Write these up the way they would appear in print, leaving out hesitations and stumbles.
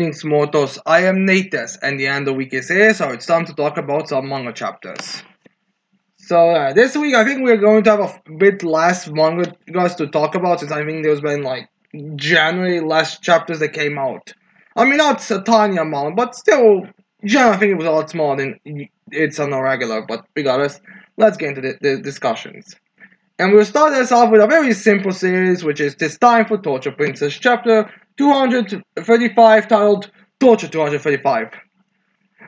Greetings, Mortos. I am Natus, and the end of the week is here, so it's time to talk about some manga chapters. So, this week I think we're going to have a bit less mangas to talk about, since I think there's been, January less chapters that came out. I mean, not a tiny amount, but still, January I think it was a lot smaller than it's on a regular, but regardless, let's get into the discussions. And we'll start this off with a very simple series, which is This Time for Torture Princess, chapter 235, titled Torture 235.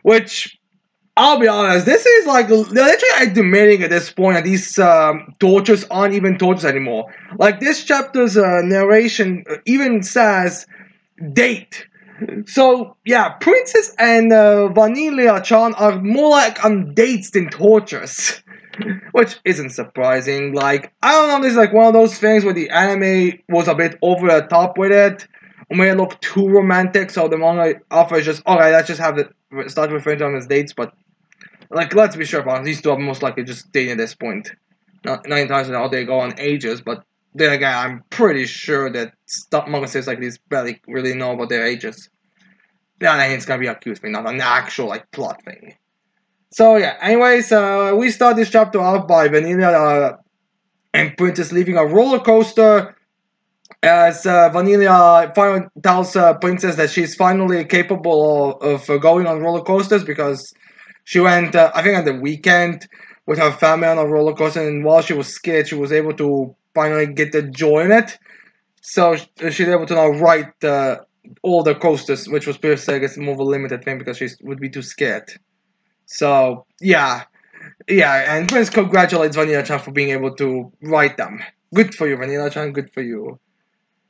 Which, I'll be honest, this is they're literally admitting at this point that these tortures aren't even tortures anymore. Like, this chapter's narration even says date. So, yeah, Princess and Vanilla-chan are more like on dates than tortures. Which isn't surprising. Like, I don't know, this is one of those things where the anime was a bit over the top with it, or made it look too romantic, so the manga offers just, alright, let's just have it start referring to them as dates, but, let's be sure about it, these two are most likely just dating at this point. Not 9 times out they go on ages, but then again, I'm pretty sure that manga says like this barely really know about their ages. Yeah, I think it's gonna be a cute thing, not an actual, plot thing. So yeah, anyways, we start this chapter off by Vanilla and Princess leaving a roller coaster as Vanilla finally tells Princess that she's finally capable of going on roller coasters because she went, I think, on the weekend with her family on a roller coaster, and while she was scared, she was able to finally get the joy in it. So she's able to now ride all the coasters, which was previously, I guess, more of a limited thing because she would be too scared. So, yeah, and Prince congratulates Vanilla-chan for being able to write them. Good for you, Vanilla-chan, good for you.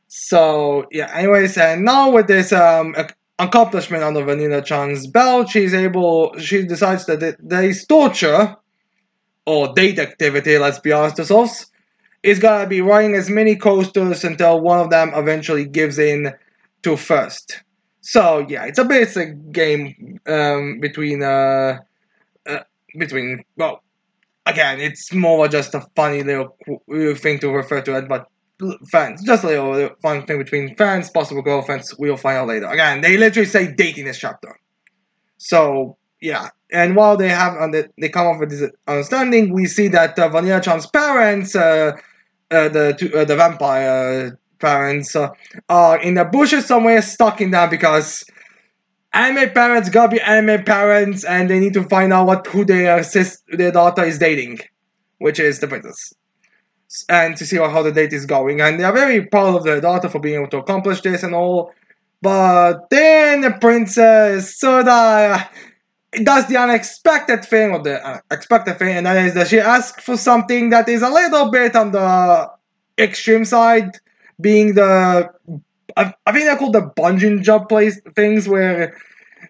So, yeah, anyways, and now with this accomplishment under Vanilla-chan's belt, she decides that this torture, or date activity, let's be honest ourselves, is gonna be riding as many coasters until one of them eventually gives in to first. So, yeah, it's a basic game between, well, again, it's more just a funny little thing to refer to it, but fans, just a little fun thing between fans, possible girlfriends, we'll find out later. Again, they literally say date in this chapter. So, yeah, and while they come up with this understanding, we see that Vanilla-chan's parents, the vampire parents, are in the bushes somewhere, stuck in there because anime parents gotta be anime parents, and they need to find out who their daughter is dating, which is the princess, and to see how the date is going. And they are very proud of their daughter for being able to accomplish this and all. But then the princess sorta does the unexpected thing, or the expected thing, and that is that she asks for something that is a little bit on the extreme side, being I think they're called the bungee jump things, where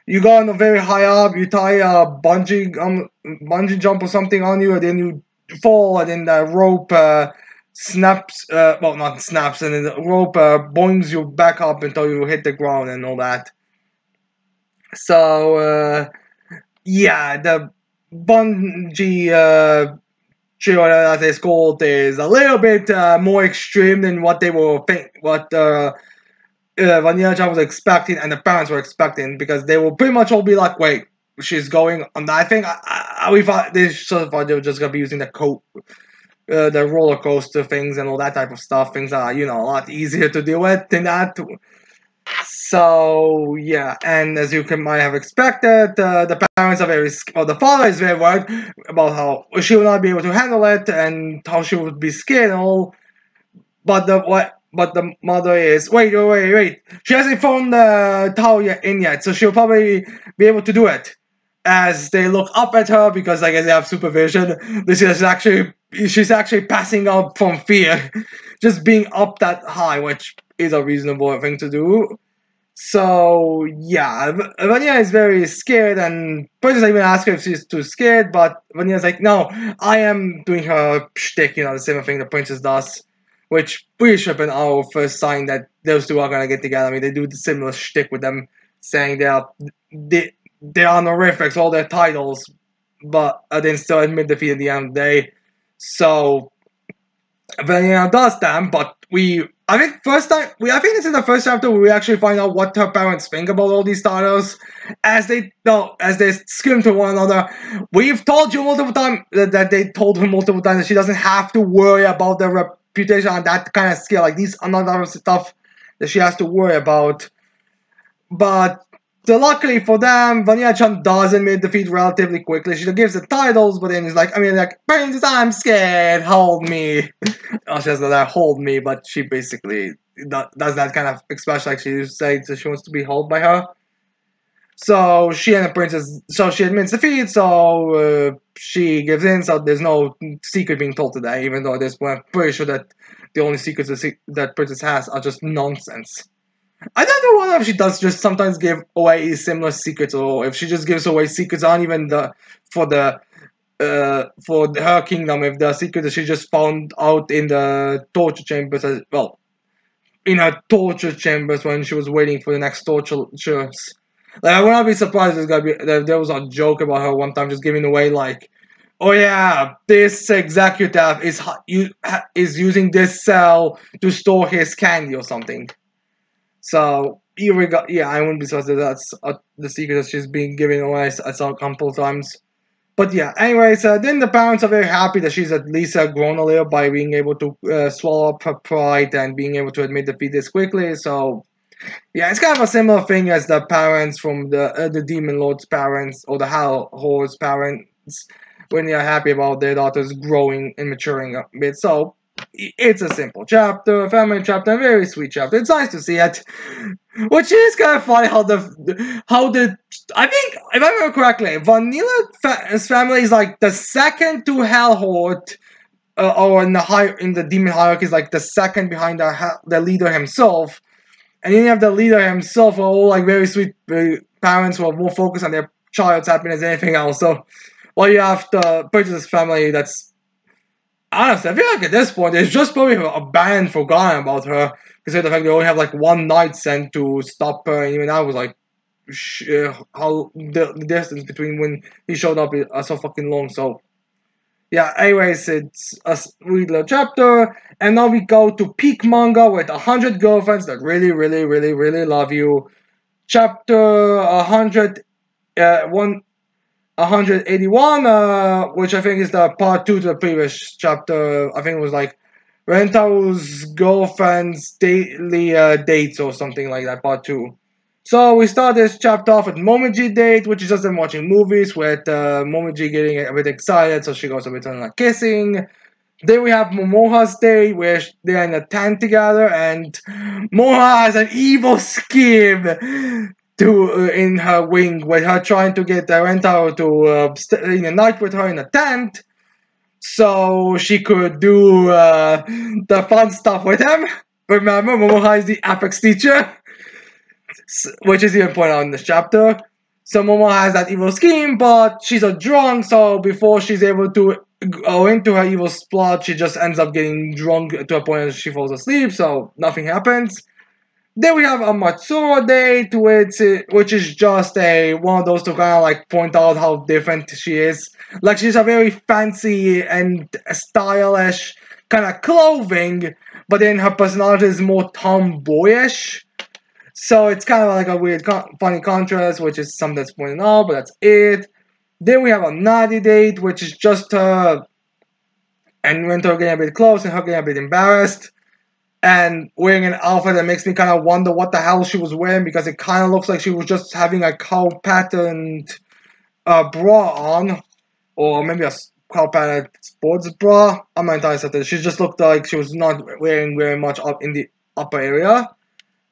you go on a very high up, you tie a bungee jump or something on you, and then you fall, and then the rope snaps, well, not snaps, and then the rope boings you back up until you hit the ground and all that. So, yeah, the bungee trio, as it's called, is a little bit more extreme than what they were Vanilla-chan was expecting and the parents were expecting, because they will pretty much all be like, wait, she's going on that. I think we thought they were just gonna be using the roller coaster things and all that type of stuff. Things are, a lot easier to deal with than that. So, yeah, and as you might have expected, the parents are the father is very worried about how she will not be able to handle it and how she would be scared and all. But the mother is, wait. She hasn't found the towel in yet, so she'll probably be able to do it. As they look up at her, because I guess they have supervision, she's actually passing out from fear, just being up that high, which is a reasonable thing to do. So, yeah, Vanya is very scared, and Princess even asks her if she's too scared, but Vanya's like, no, I am doing her shtick, the same thing the princess does. Which pretty should have been our first sign that those two are gonna get together. I mean, they do the similar shtick with them, saying they are honorifics, all their titles, but then still admit defeat at the end of the day. So, Vanilla does them, but I think I think this is the first chapter where we actually find out what her parents think about all these titles, as they no, as they skim to one another. We've told you multiple times that they told her multiple times that she doesn't have to worry about their reputation on that kind of scale. Like these another stuff that she has to worry about. But luckily for them, Vanilla-chan does admit defeat relatively quickly. She gives the titles, but then he's like, Princess, I'm scared, hold me. Oh, she doesn't like, hold me, but she basically does that kind of expression like she says that she wants to be held by her. So she and the princess, so she admits defeat, so she gives in, so there's no secret being told today, even though at this point I'm pretty sure that the only secrets that princess has are just nonsense. I don't know if she does just sometimes give away similar secrets, or if she just gives away secrets on even for the for her kingdom, if the secret that she just found out in the torture chambers, as well, in her torture chambers when she was waiting for the next tortures. Like I would not be surprised if there was a joke about her one time just giving away like, oh yeah, this executive is using this cell to store his candy or something. So yeah, I wouldn't be surprised if that's the secret that she's been giving away. I saw a couple of times. But yeah, anyways, then the parents are very happy that she's at least grown a little by being able to swallow up her pride and being able to admit defeat this quickly. So yeah, it's kind of a similar thing as the parents from the Demon Lord's parents or the Hell Horse parents when they are happy about their daughters growing and maturing a bit. So it's a simple chapter, a family chapter, a very sweet chapter. It's nice to see it. Which is kind of funny how the I think if I remember correctly, Vanilla's family is like the second to Hellhort, or in the demon hierarchy is like the second behind the leader himself, and then you have the leader himself, who are all like very sweet parents who are more focused on their child's happiness than anything else. So, while you have the Princess family that's honestly, I feel like at this point, it's just probably a band forgotten about her. Considering the fact they only have like one night sent to stop her, and even that was like, how the distance between when he showed up is so fucking long. So, yeah, anyways, it's a sweet little chapter. And now we go to peak manga with 100 girlfriends that really, really, really, really love you. Chapter 100, 181, which I think is the part 2 to the previous chapter. I think it was like Rentaro's girlfriend's daily dates or something like that, part 2. So we start this chapter off with Momiji date, which is just them watching movies with Momiji getting a bit excited, so she goes a bit on like kissing. Then we have Momoha's date, where they're in a tent together, and Momoha has an evil scheme in her wing with her trying to get Rentaro to stay in a night with her in a tent so she could do the fun stuff with him. Remember, Momoha is the apex teacher, which is even pointed out in this chapter. So Momoha has that evil scheme, but she's a drunk, so before she's able to go into her evil plot, she just ends up getting drunk to a point that she falls asleep, so nothing happens. Then we have a Matsuro date, which is just one of those to kind of like point out how different she is. Like she's a very fancy and stylish kind of clothing, but then her personality is more tomboyish. So it's kind of like a weird, funny contrast, which is something that's pointed out, but that's it. Then we have a naughty date, which is just her and Rento getting a bit close and her getting a bit embarrassed. And wearing an outfit that makes me kind of wonder what the hell she was wearing, because it kind of looks like she was just having a cow patterned bra on, or maybe a cow patterned sports bra. I'm not entirely certain. She just looked like she was not wearing very much up in the upper area.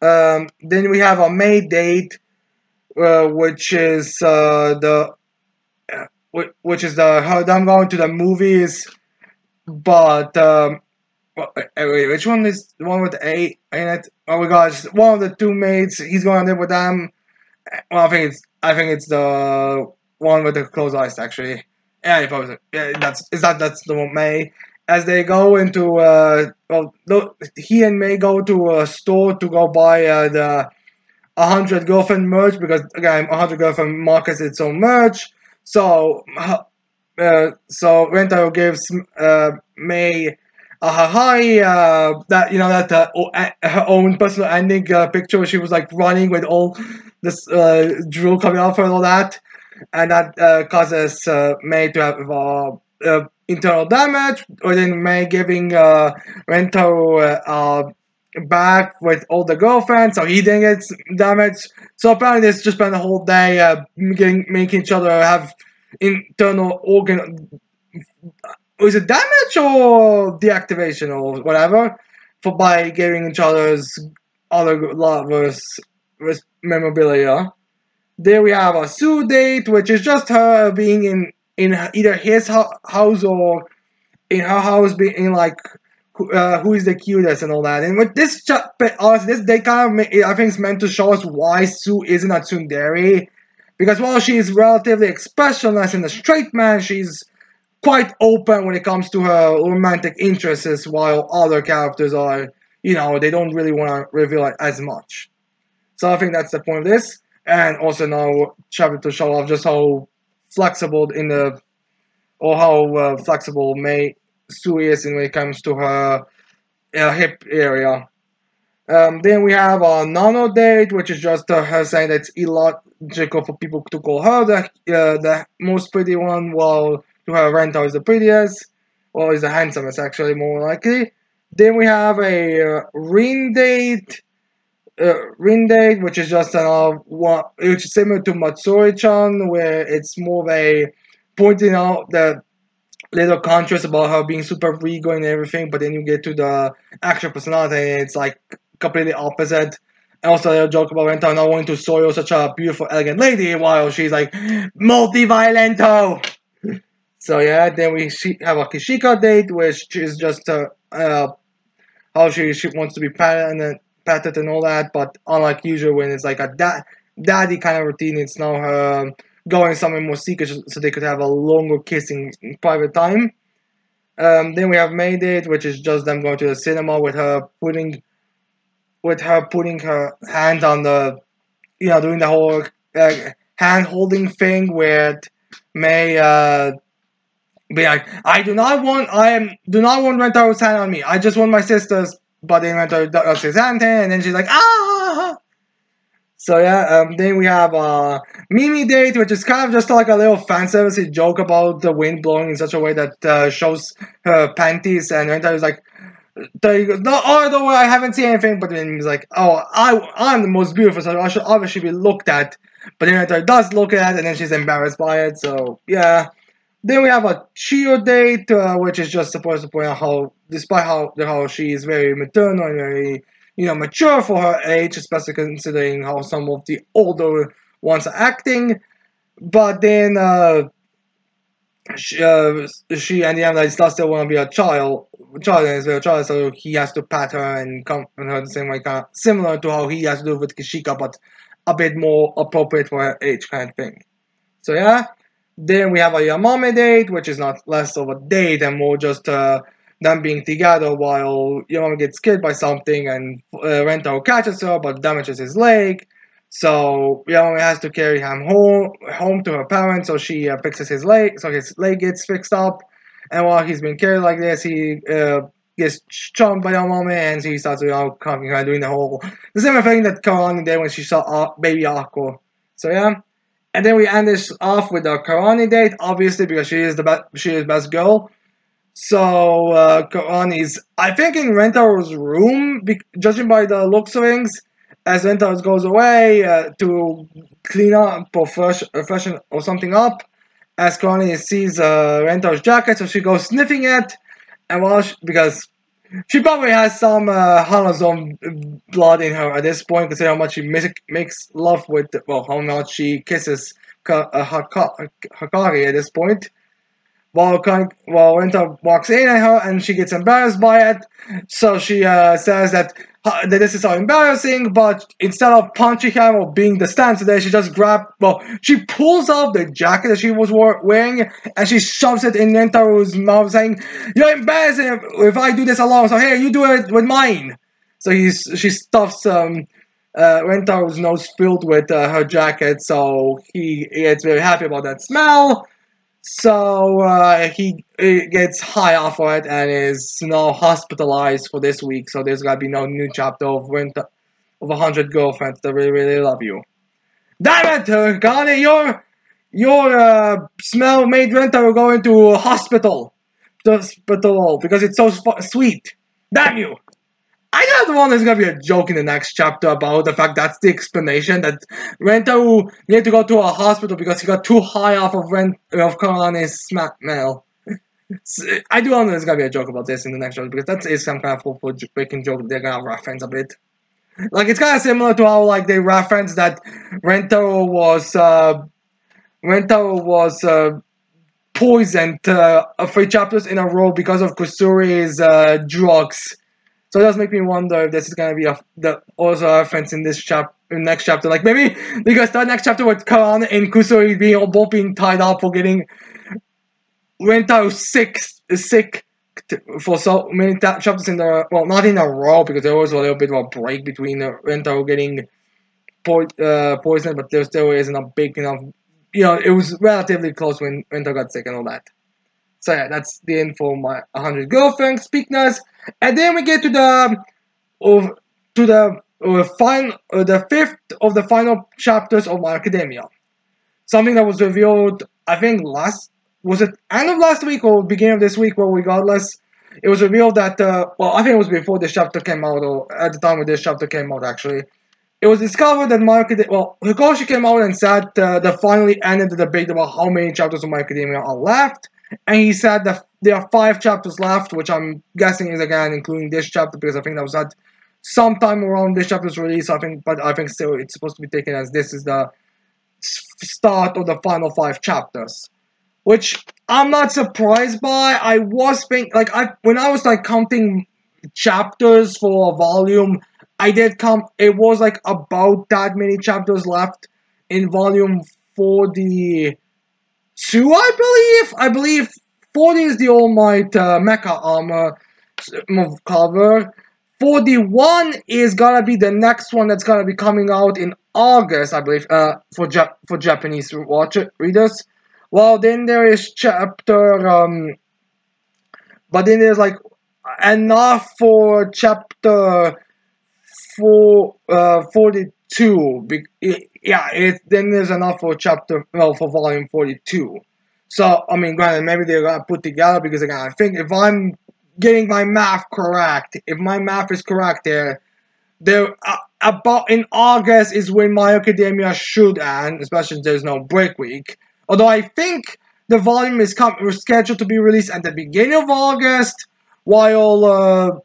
Then we have a May date, which is them going to the movies, but wait, which one is the one with the A in it? Oh my gosh, one of the two mates. He's going to live with them. Well, I think it's the one with the closed eyes actually. Yeah, that's the one May. As they go into he and May go to a store to go buy the 100 girlfriend merch, because again 100 girlfriend markets its own merch. So Rentaro gives May her high, that that her own personal ending picture where she was like running with all this drool coming off her and all that, and that causes May to have internal damage, or then May giving Rento back with all the girlfriends, so he didn't get damaged. So apparently, they just spent the whole day making each other have internal organ. Was it damage or deactivation or whatever? For by giving each other's other lovers memorabilia. There we have a Sue date, which is just her being in either his house or in her house, being like who is the cutest and all that. And with this, this they kind of I think it's meant to show us why Sue isn't a tsundere, because while she is relatively expressionless in a straight man, she's quite open when it comes to her romantic interests, while other characters are, they don't really want to reveal it as much. So I think that's the point of this, and also now chapter to show off just how flexible or how flexible May Sue is when it comes to her hip area. Then we have a Nano date, which is just her saying that it's illogical for people to call her the most pretty one, while to her Renta is the prettiest, or is the handsomest actually, more likely. Then we have a Rin date. Rin date, which is just one, which is similar to Matsuri-chan, where it's more of a pointing out the little contrast about her being super regal and everything, but then you get to the actual personality and it's like completely opposite. And also a joke about Renta not wanting to soil such a beautiful, elegant lady while she's like multi-violento. So yeah, then we have a Kishika date, which is just how she wants to be patted and all that, but unlike usual when it's like a daddy kind of routine, it's now her going somewhere more secret so they could have a longer kissing private time. Then we have May date, which is just them going to the cinema with her putting her hand on the, doing the whole hand holding thing where May be like, do not want Rentaro's hand on me. I just want my sister's. But then Rentaro does his hand, and then she's like, ah. So yeah, then we have Mimi date, which is kind of just like a little fan service joke about the wind blowing in such a way that shows her panties, and Rentaro's like, there you go. No, oh, don't worry, I haven't seen anything. But then he's like, oh, I'm the most beautiful, so I should obviously be looked at. But then Rentaro does look at it, and then she's embarrassed by it. So yeah. Then we have a Chio date, which is just supposed to point out how, despite how she is very maternal and very, mature for her age, especially considering how some of the older ones are acting. But then she and the other does still want to be a child and is very child, so he has to pat her and comfort her the same way, kind of similar to how he has to do with Kishika, but a bit more appropriate for her age, kind of thing. So yeah. Then we have a Yamame date, which is not less of a date and more just them being together while Yamame gets killed by something and Rentaro catches her but damages his leg. So Yamame has to carry him home to her parents, so she fixes his leg, so his leg gets fixed up. And while he's being carried like this, he gets charmed by Yamame and he starts kind of doing the same thing that Karani did when she saw baby Akko. So yeah. And then we end this off with a Karani date, obviously, because she is best girl. So Karani's, I think, in Rentaro's room, judging by the looks of things, as Rentaro goes away to clean up or freshen or something up. As Karani sees Rentaro's jacket, so she goes sniffing it, and because she probably has some Hanazon blood in her at this point, considering how much she makes love with, how much she kisses Hakari at this point. While Renta walks in at her and she gets embarrassed by it, so she says that this is so embarrassing, but instead of punching him or being the stance today, she just she pulls off the jacket that she was wearing and she shoves it in Rentaro's mouth, saying, "You're embarrassing if I do this alone, so here, you do it with mine." So she stuffs Rentaro's nose filled with her jacket, so he gets very happy about that smell. So he gets high off of it and is now hospitalized for this week. So there's gonna be no new chapter of Winter of 100 girlfriends that really really love you. Damn it, Connie, your smell made Winter going to hospital because it's so sweet. Damn you! I just want there's gonna be a joke in the next chapter about the fact that's the explanation that Rento needed to go to a hospital because he got too high off of Kalani's smell. I do know there's gonna be a joke about this in the next chapter because that is some kind of full freaking joke they're gonna reference a bit. Like it's kind of similar to how like they reference that Rento was poisoned 3 chapters in a row because of Kusuri's drugs. So it does make me wonder if this is gonna be also a reference in this next chapter. Like maybe because the next chapter with Karan and Kusuri both being tied up for getting Rento sick for so many chapters in the not in a row because there was a little bit of a break between Rento getting poisoned, but there still isn't a big enough. It was relatively close when Rento got sick and all that. So yeah, that's the end for my 100 girlfriends, speakness, and then we get to the fifth of the final chapters of My Academia. Something that was revealed, I think was it end of last week or beginning of this week? Well, regardless, it was revealed that I think it was before this chapter came out, or at the time when this chapter came out actually. It was discovered that My Academia, Hikoshi came out and said that finally ended the debate about how many chapters of My Academia are left. And he said that there are 5 chapters left, which I'm guessing is again including this chapter because I think that was at sometime around this chapter's release. But I think still it's supposed to be taken as this is the start of the final 5 chapters, which I'm not surprised by. I was thinking when I was counting chapters for a volume, I did count. It was about that many chapters left in volume 42. I believe 40 is the All Might Mecha Armor cover. 41 is gonna be the next one that's gonna be coming out in August, I believe, for Japanese readers. Well, then there is but then there's enough for chapter 42. Then there's enough for for volume 42. So I mean, granted, maybe they're gonna put together because again, I think if I'm getting my math correct, if my math is correct, there about in August is when My Academia should end, especially if there's no break week. Although I think the volume is scheduled to be released at the beginning of August, while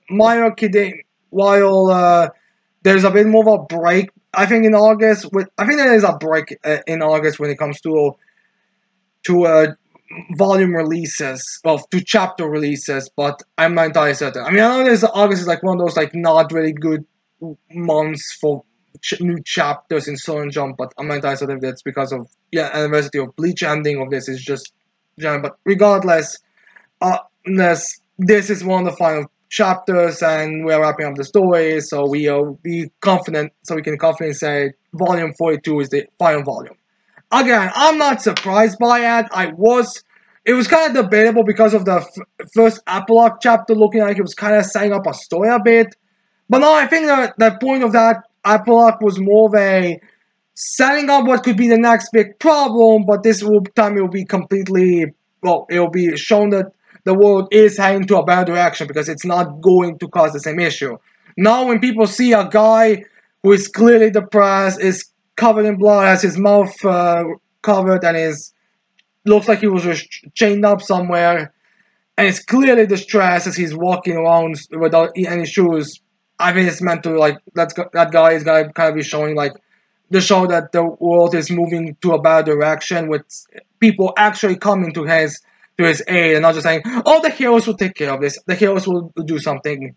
there's a bit more of a break. I think in August, I think there is a break in August when it comes to volume releases, to chapter releases. But I'm not entirely certain. I mean, I know August is one of those not really good months for new chapters in Shonen Jump, but I'm not entirely certain if that's because of anniversary of Bleach ending of this is just. But regardless, this is one of the final chapters and we're wrapping up the story, so we can confidently say volume 42 is the final volume. Again, I'm not surprised by it. It was kind of debatable because of the first epilogue chapter looking like it was kind of setting up a story a bit. But no, I think that the point of that epilogue was more of a setting up what could be the next big problem, but time it will be completely, it will be shown that the world is heading to a better direction because it's not going to cause the same issue. Now when people see a guy who is clearly depressed, is covered in blood, has his mouth covered, and looks like he was just chained up somewhere, and is clearly distressed as he's walking around without any shoes, I think it's meant to, that guy is going to kind of be showing, the show that the world is moving to a better direction with people actually coming to his aid and not just saying, oh, the heroes will take care of this, the heroes will do something.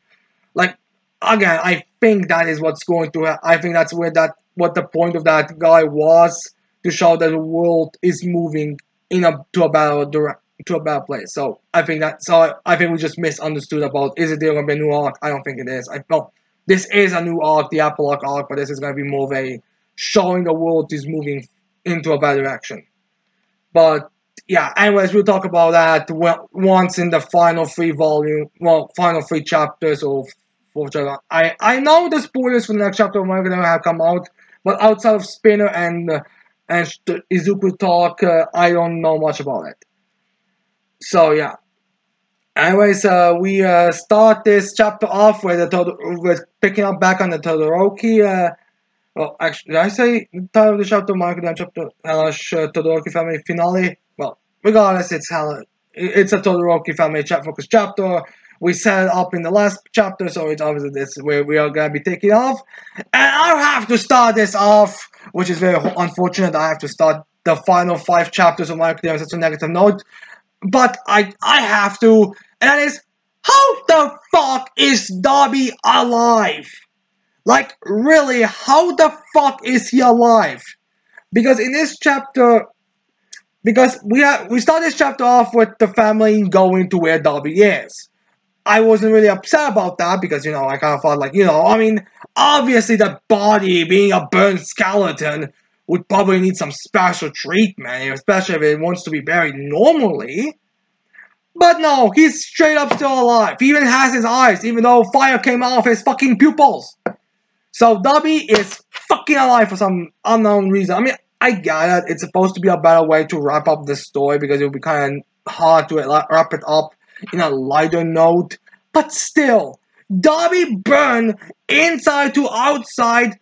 Again, I think that is what's going to I think that's what the point of that guy was, to show that the world is moving to a better place. So I think we just misunderstood about, is it there going to be a new arc? I don't think it is. This is a new arc, the epilogue arc, but this is going to be more of a showing the world is moving into a better direction. But yeah, anyways, we'll talk about that once in the final three chapters of fourth chapter. I know the spoilers for the next chapter of Manga have come out, but outside of Spinner and Izuku talk, I don't know much about it. So yeah. Anyways, we start this chapter off with picking up back on the Todoroki. Well, actually, did I say the title of the chapter, Manga chapter, Hellish Todoroki family finale? Well, regardless, it's a Todoroki family focused chapter. We set it up in the last chapter, so it's obviously this is where we are gonna be taking off. And I have to start this off, which is very unfortunate. I have to start the final 5 chapters of my academia on such a negative note. But I have to, and that is, how the fuck is Dobby alive? Like, really, how the fuck is he alive? Because in this chapter, because we start this chapter off with the family going to where Dobby is. I wasn't really upset about that because, I kind of thought, like, I mean, obviously the body being a burnt skeleton would probably need some special treatment, especially if it wants to be buried normally. But no, he's straight up still alive. He even has his eyes, even though fire came out of his fucking pupils. So Dobby is fucking alive for some unknown reason. I mean, I get it. It's supposed to be a better way to wrap up the story because it would be kind of hard to wrap it up in a lighter note. But still, Dobby burned inside to outside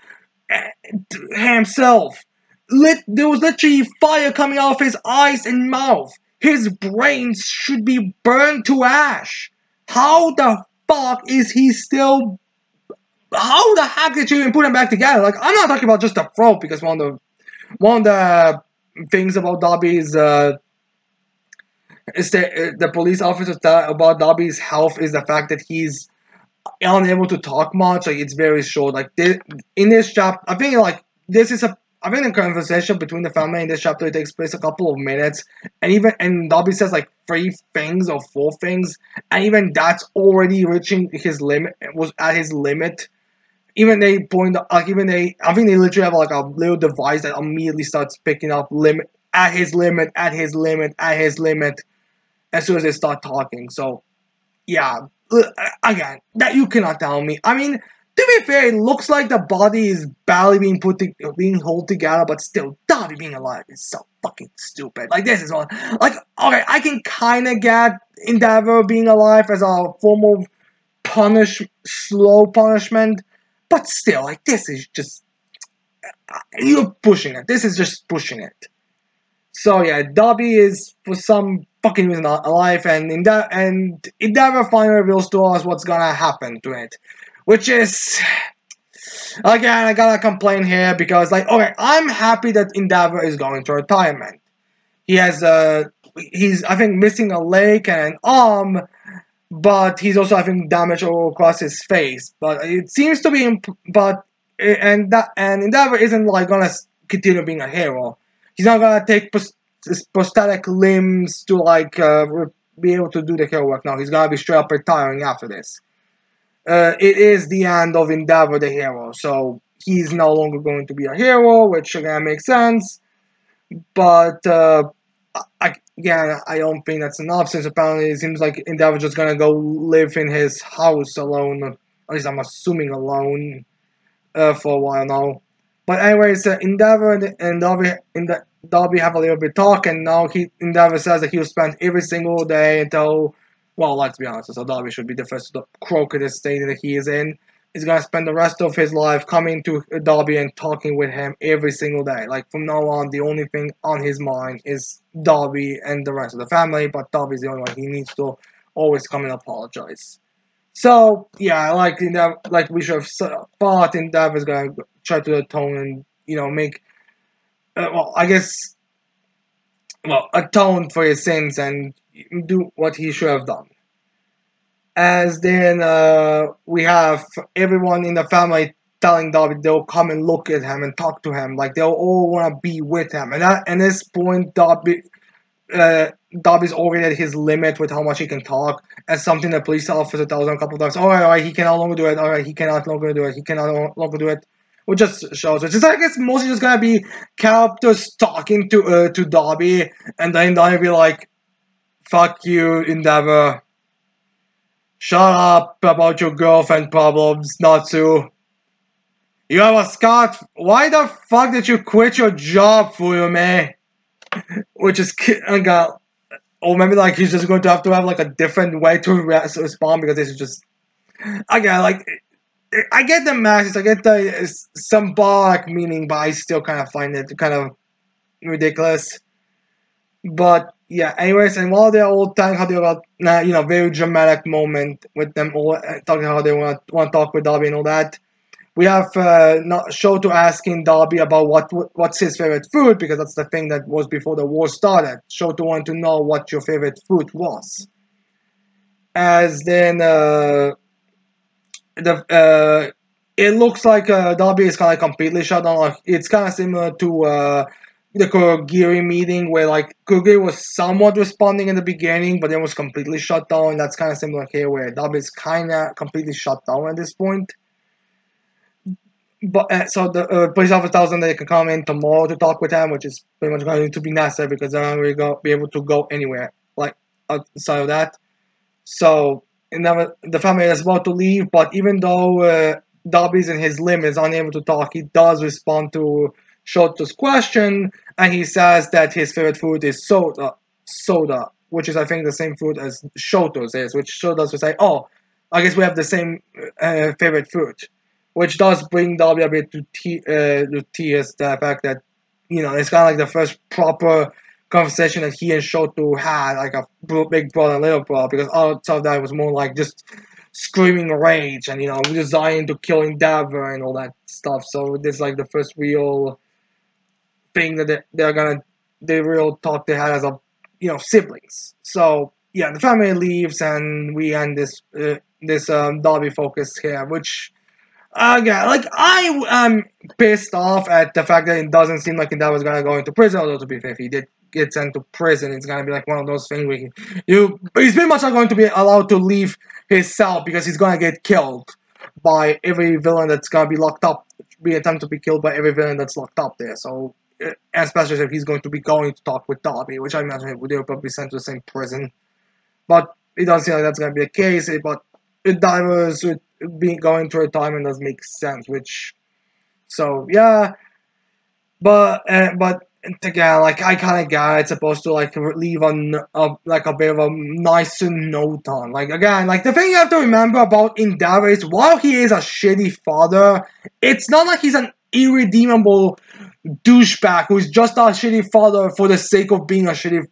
himself. There was literally fire coming out of his eyes and mouth. His brains should be burned to ash. How the fuck is he still... How the heck did you even put him back together? Like, I'm not talking about just the throat, because one of the things about Dobby is the police officer about Dobby's health is the fact that he's unable to talk much. Like, it's very short. Like, in this chapter, I think the conversation between the family in this chapter, it takes place a couple of minutes, and Dobby says like 3 things or 4 things, and even that's already reaching his limit. Was at his limit. Even I think they literally have like a little device that immediately starts picking up at his limit as soon as they start talking. So yeah, again, that you cannot tell me. I mean, to be fair, it looks like the body is barely being held together, but still, Dobby being alive is so fucking stupid. Like, this is one. Like, okay, I can kind of get Endeavor being alive as a form of slow punishment, but still, like, this is just... You're pushing it. This is just pushing it. So, yeah, Dobby is, for some fucking reason, not alive, and Endeavor finally reveals to us what's gonna happen to it. Which is, again, I gotta complain here because, like, okay, I'm happy that Endeavor is going to retirement. He's, I think, missing a leg and an arm, but he's also having damage all across his face. But it seems to be, and Endeavor isn't, like, gonna continue being a hero. He's not gonna take prosthetic limbs to, like, be able to do the hero work now. He's gonna be straight up retiring after this. It is the end of Endeavor the hero, so he's no longer going to be a hero, which again makes sense. But I don't think that's enough, since apparently it seems like Endeavor's just gonna go live in his house alone, at least I'm assuming alone, for a while now. But anyways, Endeavor and Dobby have a little bit talk, and now Endeavor says that he'll spend every single day until... Well, let's be honest, so Dobby should be the first crocodile state that he is in. He's gonna spend the rest of his life coming to Dobby and talking with him every single day. Like, from now on, the only thing on his mind is Dobby and the rest of the family, but Dobby's the only one he needs to always come and apologize. So, yeah, like we should have thought Endeavor's gonna try to atone and, make... atone for his sins and do what he should have done. As then we have everyone in the family telling Dobby they'll come and look at him and talk to him, like they'll all want to be with him. And at this point, Dobby's already at his limit with how much he can talk. As something the police officer tells him a couple of times, all right, he can no longer do it. All right, he cannot longer do it. He cannot longer do it. which just shows it's just I guess mostly just gonna be characters talking to Darby, and then Darby be like, "Fuck you, Endeavor. Shut up about your girlfriend problems, Natsu. You have a Scott. Why the fuck did you quit your job, Fuyume?" Which is or maybe like he's just going to have like a different way to respond because this is just again like I get the message, I get the symbolic meaning, but I still kind of find it kind of ridiculous. But yeah, anyways, and while they're all talking how they got very dramatic moment with them all talking how they want to talk with Darby and all that, we have Shoto asking Darby about what's his favorite food because that's the thing that was before the war started. Shoto wanted to know what your favorite food was. As then it looks like Darby is kind of completely shut down. Like, it's kind of similar to the Kurogiri meeting where like Kurogiri was somewhat responding in the beginning, but then was completely shut down. That's kind of similar here where Darby is kind of completely shut down at this point. But so the police officer tells them that they can come in tomorrow to talk with him, which is pretty much going to be necessary because they're not really be able to go anywhere like outside of that. So the family is about to leave, but even though Darby's in his limits, unable to talk, he does respond to Shoto's question, and he says that his favorite food is soda, which is I think the same food as Shoto's is, which Shoto's will say, "Oh, I guess we have the same favorite food," which does bring Darby a bit to tears. The fact that it's kind of like the first proper conversation that he and Shoto had, like a big brother and little brother, because outside of that it was more like just screaming rage and desiring to kill Endeavor and all that stuff. So this is like the first real thing that the real talk they had as a siblings. So yeah, the family leaves and we end this Darby focus here, which again, like I am pissed off at the fact that it doesn't seem like Endeavor's gonna go into prison. Although to be fair, if he did get sent to prison, it's gonna be like one of those things where he's pretty much not going to be allowed to leave his cell because he's gonna get killed by every villain that's gonna be locked up, be attempted to be killed by every villain that's locked up there. So especially if he's going to be going to talk with Darby, which I imagine they'll probably be sent to the same prison. But it doesn't seem like that's gonna be the case. But Endeavor's being going to retirement does make sense, which so yeah, but again, like I kind of got it's supposed to like leave on like a bit of a nicer note on. Like again, like the thing you have to remember about Endeavor is while he is a shitty father, it's not like he's an irredeemable douchebag who's just a shitty father for the sake of being a shitty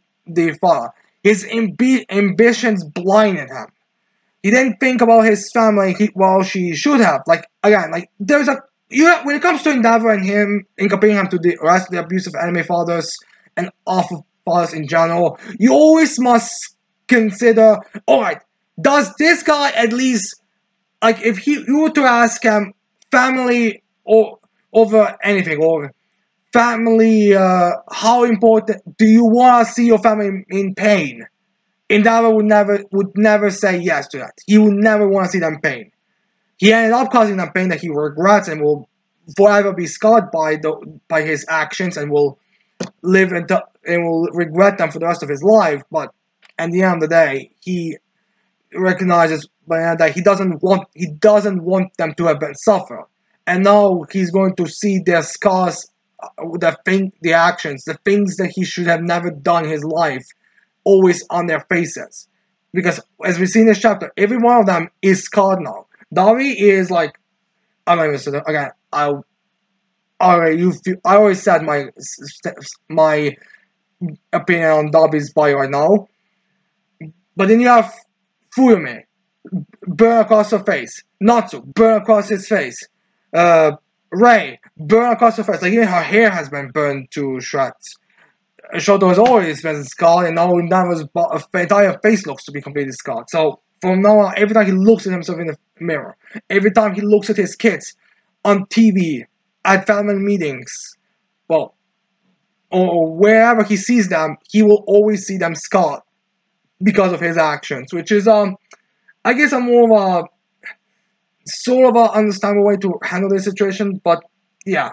father. His ambitions blinded him. He didn't think about his family while she should have. Like again, like there's a when it comes to Endeavor and him in comparing him to the rest of the abusive anime fathers and awful fathers in general, you always must consider. All right, does this guy at least like if you were to ask him family or over anything or family, how important do you want to see your family in pain? Endeavor would never say yes to that. He would never want to see them pain. He ended up causing them pain that he regrets and will forever be scarred by his actions and will live and will regret them for the rest of his life. But at the end of the day, he recognizes that he doesn't want them to have been suffer. And now he's going to see their scars, the actions, the things that he should have never done in his life, always on their faces. Because as we see in this chapter, every one of them is scarred now. Darby is like, I'm not even saying again. I already said my opinion on Darby's body right now. But then you have Fuyume, burn across her face. Natsu, burn across his face. Rei, burn across her face. Like even her hair has been burned to shreds. Shoto has always been scarred, and now Endeavor's entire face looks to be completely scarred. So from now on, every time he looks at himself in the mirror, every time he looks at his kids on TV, at family meetings, well, or wherever he sees them, he will always see them scarred because of his actions, which is I guess a more of a sort of a understandable way to handle this situation, but yeah.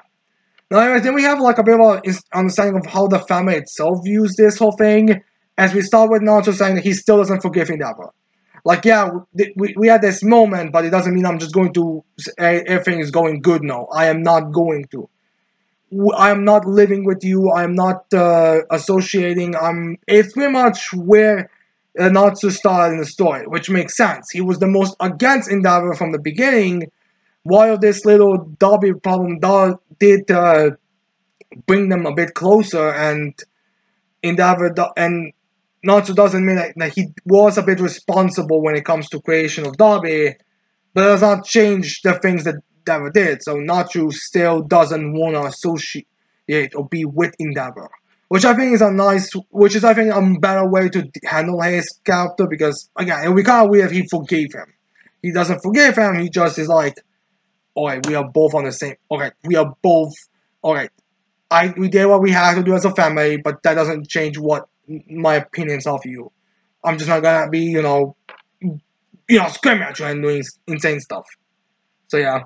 Now, anyways, then we have like a bit of a understanding of how the family itself views this whole thing. As we start with Naruto saying that he still doesn't forgive Endeavor. Like, yeah, we had this moment, but it doesn't mean I'm just going to say everything is going good now. I am not going to. I am not living with you. I am not associating. It's pretty much where Natsu started in the story, which makes sense. He was the most against Endeavor from the beginning, while this little Dobby problem did bring them a bit closer, and Endeavor and Natsu doesn't mean that he was a bit responsible when it comes to creation of Dobby, but it does not change the things that Endeavor did. So Natsu still doesn't want to associate or be with Endeavor, which I think is which is I think a better way to handle his character, because again it would be kind of weird if he forgave him. He doesn't forgive him. He just is like, alright, we are both on the same. Okay, we are both. Alright, we did what we had to do as a family, but that doesn't change what my opinions of you. I'm just not gonna be, screaming at you and doing insane stuff. So yeah.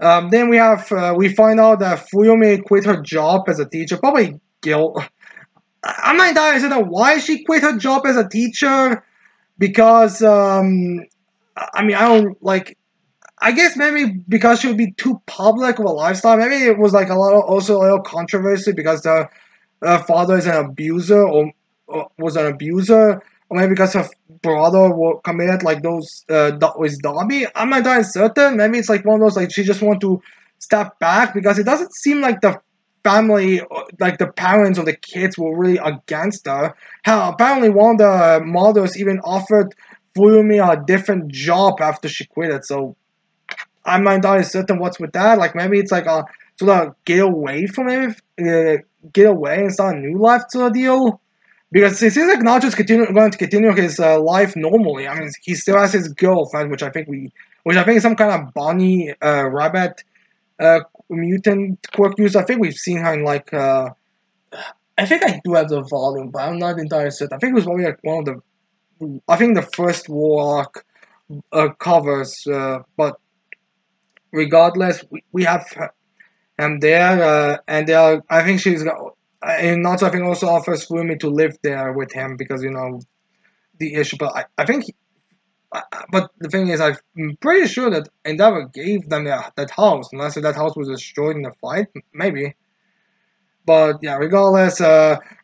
Then we find out that Fuyumi quit her job as a teacher, probably guilt. I'm not entirely certain why she quit her job as a teacher, because I mean I don't like. I guess maybe because she would be too public of a lifestyle. Maybe it was like also a little controversy because the father is an abuser or was an abuser, or maybe because her brother committed like those with Dobby. I'm not that certain. Maybe it's like one of those like she just want to step back, because it doesn't seem like the family, like the parents of the kids, were really against her. Hell, apparently one of the mothers even offered Fuyumi a different job after she quit it. So I'm not entirely certain what's with that. Like maybe it's like a sort of get away from it, get away and start a new life sort of deal. Because it seems like Nacho's going to continue his life normally. I mean, he still has his girlfriend, which I think is some kind of bunny rabbit mutant quirk user. I think we've seen her in like I think I do have the volume, but I'm not entirely certain. I think it was probably like one of the first war arc covers, but regardless, we have him there, and I think and also I think also offers Fumi to live there with him, because the issue. But I think, but the thing is, I'm pretty sure that Endeavor gave them that house, unless that house was destroyed in the fight, maybe. But yeah, regardless,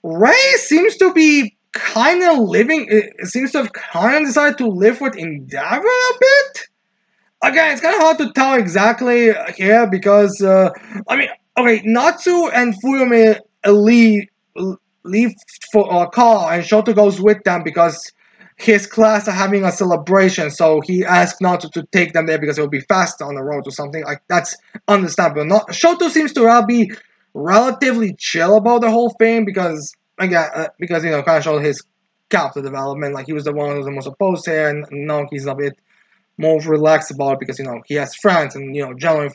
Ray seems to be kind of living. It seems to have kind of decided to live with Endeavor a bit. Again, it's kind of hard to tell exactly here, because I mean, okay, Natsu and Fuyumi leave for a car, and Shoto goes with them because his class are having a celebration. So he asked Natsu to take them there because it will be faster on the road or something. Like, that's understandable. Shoto seems to be relatively chill about the whole thing, because again, kind of showed his character development. Like, he was the one who was the most opposed here, and now he's a bit more relaxed about it, because he has friends, and generally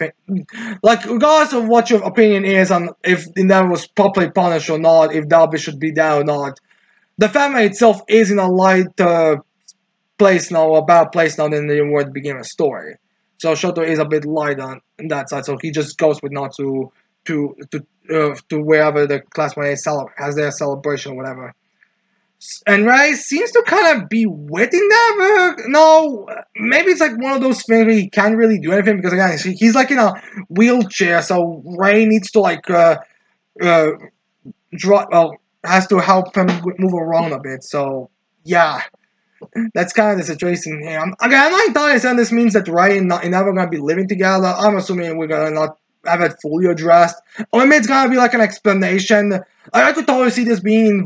like, regardless of what your opinion is on if Endeavor was properly punished or not, if Darby should be there or not, the family itself is in a light place now, a bad place now than they were at the beginning of the story. So Shoto is a bit light on that side, so he just goes with Natsu to wherever the classmate has their celebration or whatever. And Ray seems to kind of be witting that. No, maybe it's like one of those things where he can't really do anything, because again, he's like in a wheelchair, so Ray needs to like has to help him move around a bit. So yeah, that's kind of the situation here. I'm not entirely saying this means that Ray and Never gonna be living together. I'm assuming we're gonna not have it fully addressed, or maybe it's gonna be like an explanation. I could totally see this being in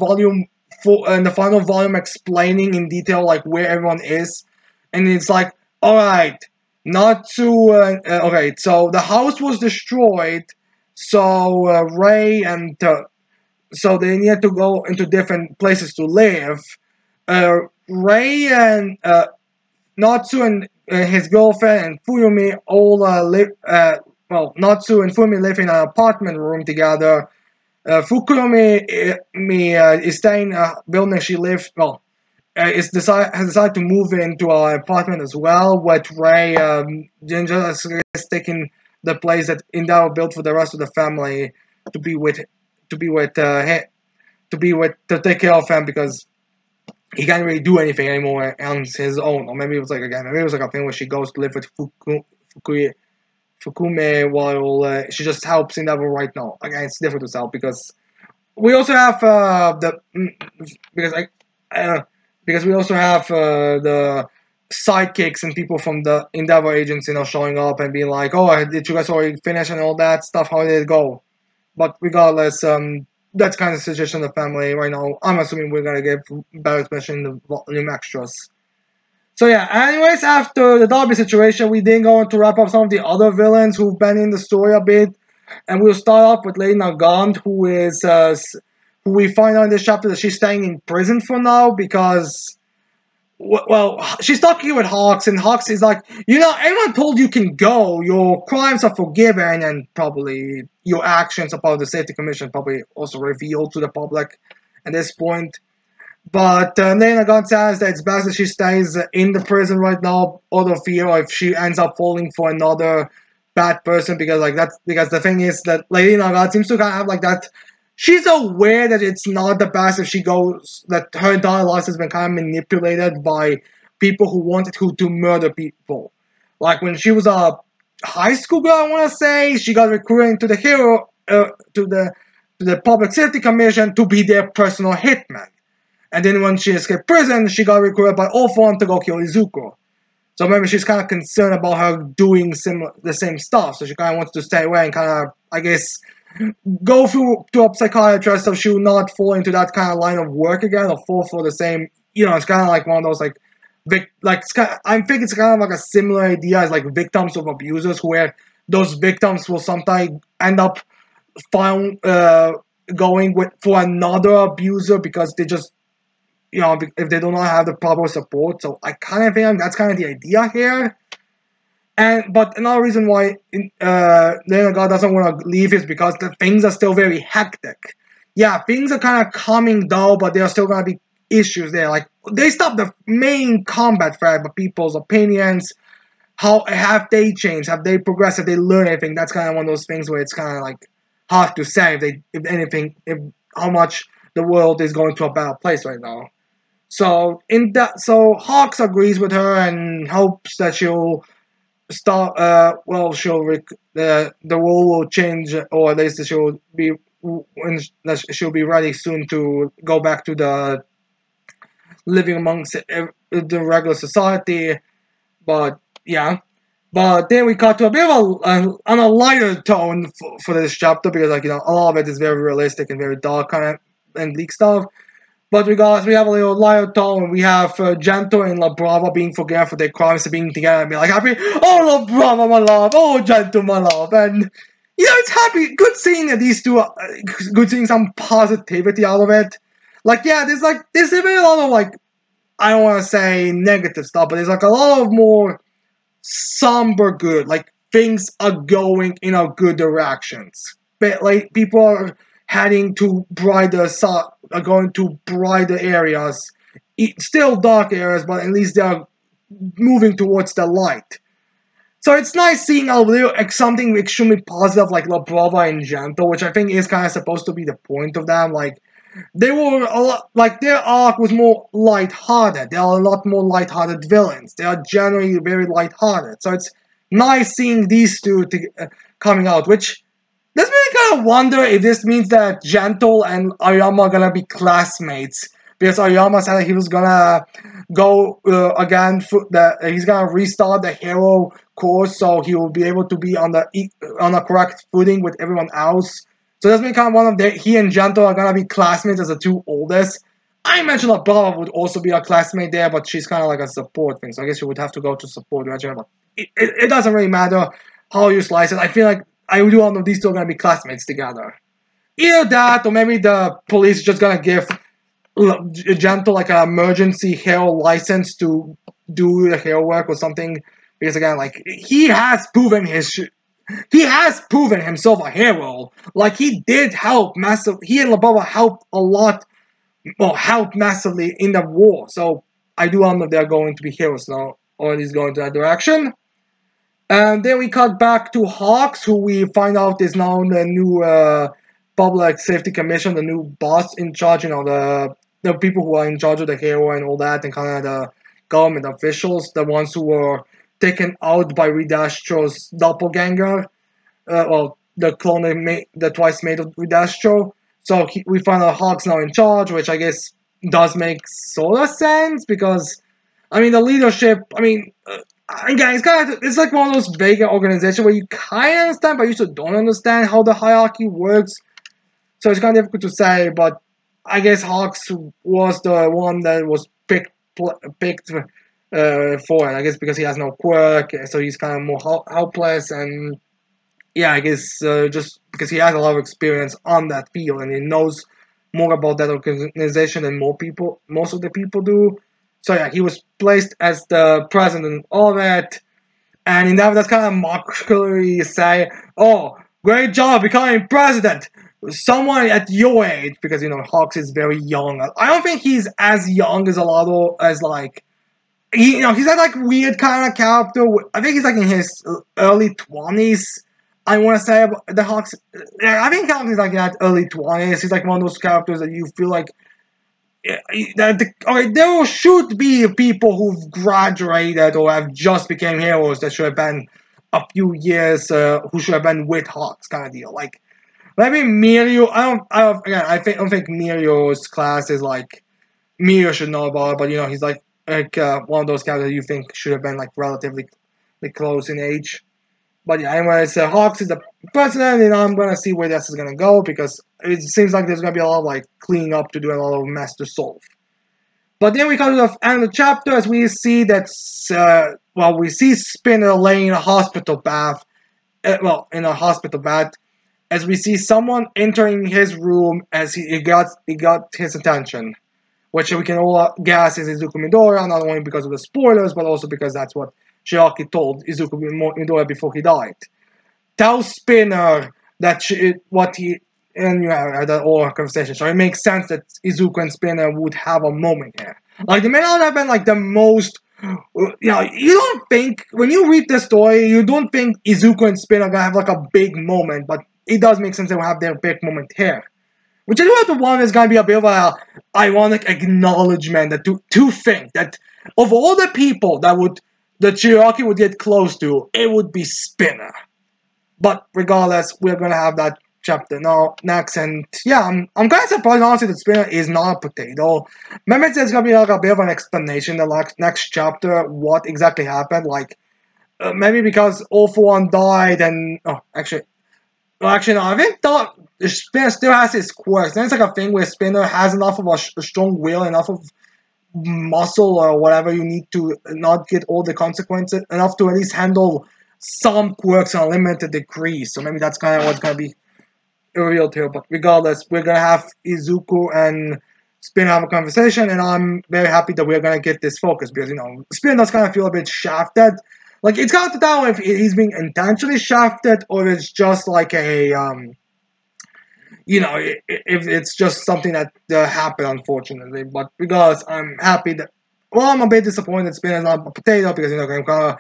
in the final volume, explaining in detail like where everyone is, and it's like, all right, not to okay, so the house was destroyed, so Ray and so they needed to go into different places to live. Ray and Natsu and his girlfriend and Fuyumi all live. Natsu and Fuyumi live in an apartment room together. Fukumi is staying in a building she lives. Has decided to move into an apartment as well, with Ray Ginger is taking the place that Endeavor built for the rest of the family to be with to be with to take care of him because he can't really do anything anymore on his own. Or maybe it was like again, maybe it was like a thing where she goes to live with Fukume while she just helps Endeavor right now. Again, it's difficult to tell because we also have because I uh, because we also have the sidekicks and people from the Endeavor agents, showing up and being like, "Oh, did you guys already finish and all that stuff? How did it go?" But regardless, that's kind of the situation of the family right now. I'm assuming we're gonna get better explanation in the volume extras. So yeah, anyways, after the Derby situation, we then go on to wrap up some of the other villains who've been in the story a bit. And we'll start off with Lady Nagant, who we find out in this chapter that she's staying in prison for now because, well, she's talking with Hawks, and Hawks is like, everyone told you can go, your crimes are forgiven, and probably your actions are part of the Safety Commission, probably also revealed to the public at this point. But Lady Nagant says that it's best that she stays in the prison right now, out of fear if she ends up falling for another bad person, because because the thing is that Lady Naga seems to kind of have like that. She's aware that it's not the best if she goes, that her entire life has been kind of manipulated by people who wanted her to murder people. Like when she was a high school girl, I want to say, she got recruited to the hero to the Public Safety Commission to be their personal hitman. And then when she escaped prison, she got recruited by all for to go kill Izuku. So maybe she's kind of concerned about her doing the same stuff. So she kind of wants to stay away and kind of, I guess, go through to a psychiatrist so she will not fall into that kind of line of work again or fall for the same. It's kind of like one of those I think it's kind of like a similar idea as like victims of abusers, where those victims will sometimes end up going for another abuser because they just if they do not have the proper support. So I kind of think that's kind of the idea here. But another reason why Lena God doesn't want to leave is because the things are still very hectic. Yeah, things are kind of calming down, but there are still going to be issues there. Like, they stop the main combat threat, but people's opinions, how have they changed? Have they progressed? Have they learned anything? That's kind of one of those things where it's kind of like hard to say if how much the world is going to a better place right now. So Hawks agrees with her and hopes that she'll start. The role will change, or at least she'll be ready soon to go back to the living amongst the regular society. But yeah. But then we cut to a bit of on a lighter tone for this chapter, because a lot of it is very realistic and very dark kind of and bleak stuff. But we have a little lighter tone, and we have Gento and La Brava being forgiven for their crimes and being together and be like happy. Oh, La Brava, my love. Oh, Gento, my love. And it's happy. Good seeing that these two. Good seeing some positivity out of it. There's a lot of I don't want to say negative stuff, but there's a lot of more somber good. Like, things are going in a good directions. But people are heading to are going to brighter areas. Still dark areas, but at least they are moving towards the light. So it's nice seeing something extremely positive like La Brava and Gento, which I think is kind of supposed to be the point of them. They were a lot, their arc was more lighthearted. They are a lot more lighthearted villains. They are generally very lighthearted. So it's nice seeing these two coming out, which does me kind of wonder if this means that Gentle and Aoyama are gonna be classmates, because Aoyama said he was gonna go again. He's gonna restart the hero course, so he will be able to be on a correct footing with everyone else. So that's kind of he and Gentle are gonna be classmates as the two oldest. I mentioned that Brava would also be a classmate there, but she's kind of like a support thing, so I guess you would have to go to support eventually. But it doesn't really matter how you slice it. I feel like I do all know these two are gonna be classmates together. Either that, or maybe the police is just gonna give Gentle an emergency hero license to do the hero work or something. Because again, he has proven himself a hero. He did help massive. He and Lababa helped a lot, or helped massively in the war. So I do know they're going to be heroes now, or at least going to that direction. And then we cut back to Hawks, who we find out is now the new public safety commission, the new boss in charge. You know, the people who are in charge of the hero and all that, and kind of the government officials, the ones who were taken out by Reed Astro's doppelganger. Well, the clone the twice made of Reed Astro. So we find out Hawks now in charge, which I guess does make sort of sense because, I mean, the leadership. I mean. Again, it's like one of those vague organizations where you kind of understand, but you still don't understand how the hierarchy works. So it's kind of difficult to say, but I guess Hawks was the one that was picked for it. I guess because he has no quirk, so he's kind of more helpless. And yeah, I guess just because he has a lot of experience on that field and he knows more about that organization than most of the people do. So yeah, he was placed as the president of it, and in that's kind of mockery say, "Oh, great job becoming president." Someone at your age, because you know Hawks is very young. I don't think he's as young as a lot of as like he's that like weird kind of character. I think he's like in his early 20s. I want to say about the Hawks. Yeah, I think Hawks is like in that early 20s. He's like one of those characters that you feel like there should be people who've graduated or have just became heroes that should have been a few years, who should have been with Hawks, kind of deal. Like maybe Mirio. I don't think Mirio's class is like Mirio should know about it, but you know he's like one of those characters you think should have been like relatively like, close in age. But yeah, anyways, Hawks is the president, and I'm gonna see where this is gonna go because it seems like there's gonna be a lot of like cleaning up to do and a lot of mess to solve. But then we come to the end of the chapter as we see that, we see Spinner laying in a hospital bath, in a hospital bath, as we see someone entering his room as he got his attention, which we can all guess is Izuku Midoriya, not only because of the spoilers, but also because that's what Shiaki told Izuku Midoriya before he died. Tell Spinner that what he and you had that whole conversation. So it makes sense that Izuku and Spinner would have a moment here. Like they may not have been like the most. You don't think when you read the story, you don't think Izuku and Spinner are gonna have like a big moment, but it does make sense they will have their big moment here. Which I do have the one is gonna be a bit of a ironic acknowledgement that to think that of all the people that Chiaki would get close to, it would be Spinner. But regardless, we're gonna have that chapter now next, and yeah, I'm kind of surprised honestly that Spinner is not a potato. Maybe there's gonna be like a bit of an explanation in the next chapter what exactly happened. Like maybe because All For One died, and actually no, I think Spinner still has his quirks. And it's like a thing where Spinner has enough of a strong will, enough of muscle or whatever you need to not get all the consequences, enough to at least handle some quirks in a limited degree. So maybe that's kind of what's gonna be revealed here. But regardless, we're gonna have Izuku and Spin have a conversation, and I'm very happy that we're gonna get this focus because you know Spin does kind of feel a bit shafted. Like it's hard to tell if he's being intentionally shafted or it's just like a if it's just something that happened unfortunately. But regardless, I'm happy that. Well, I'm a bit disappointed Spin is not a potato because you know I'm kind of.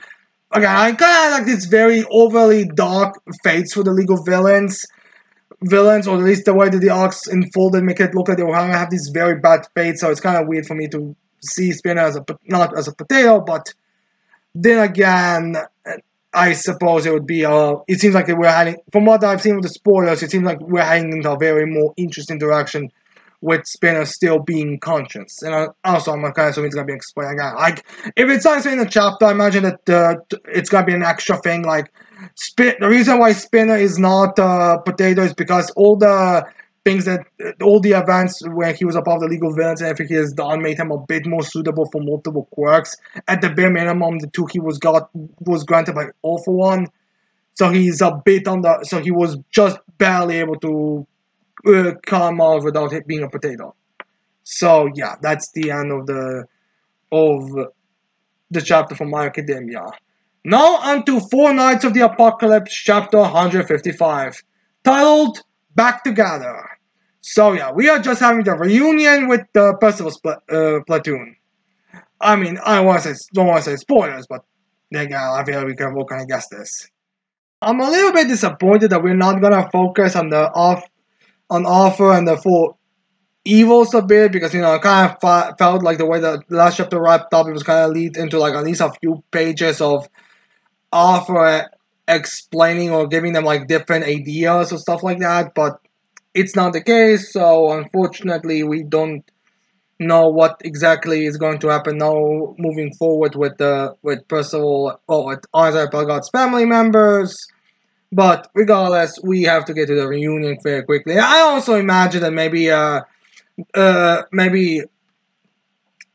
Again, I kind of like this very overly dark fates for the League of villains, or at least the way that the arcs unfolded make it look like they were going to have these very bad fates, so it's kind of weird for me to see Spinner as not as a potato, but then again, I suppose it would be, it seems like we're heading, from what I've seen with the spoilers, it seems like we're heading into a very more interesting direction with Spinner still being conscious. And also, I'm kind of assuming it's going to be explained again. Like, if it's not in the chapter, I imagine that it's going to be an extra thing. Like, the reason why Spinner is not a potato is because all the events where he was above the legal villains and everything he has done made him a bit more suitable for multiple quirks. At the bare minimum, the two he was granted by All For One. So he's a bit on the. So he was just barely able to come off without it being a potato. So yeah, that's the end of the chapter from My Academia. Now on to Four Knights of the Apocalypse, chapter 155, titled Back Together. So yeah, we are just having the reunion with the Percival's platoon. I mean, don't want to say spoilers, but Yeah, I feel like we can all kind of guess this. I'm a little bit disappointed that we're not gonna focus on the on Arthur and the four evils a bit because I kind of felt like the way the last chapter wrapped up, it was kind of lead into like at least a few pages of Arthur explaining or giving them like different ideas or stuff like that, but it's not the case. So unfortunately, we don't know what exactly is going to happen now moving forward with Percival or with Isaiah Pelgot's family members. But regardless, we have to get to the reunion very quickly. I also imagine that maybe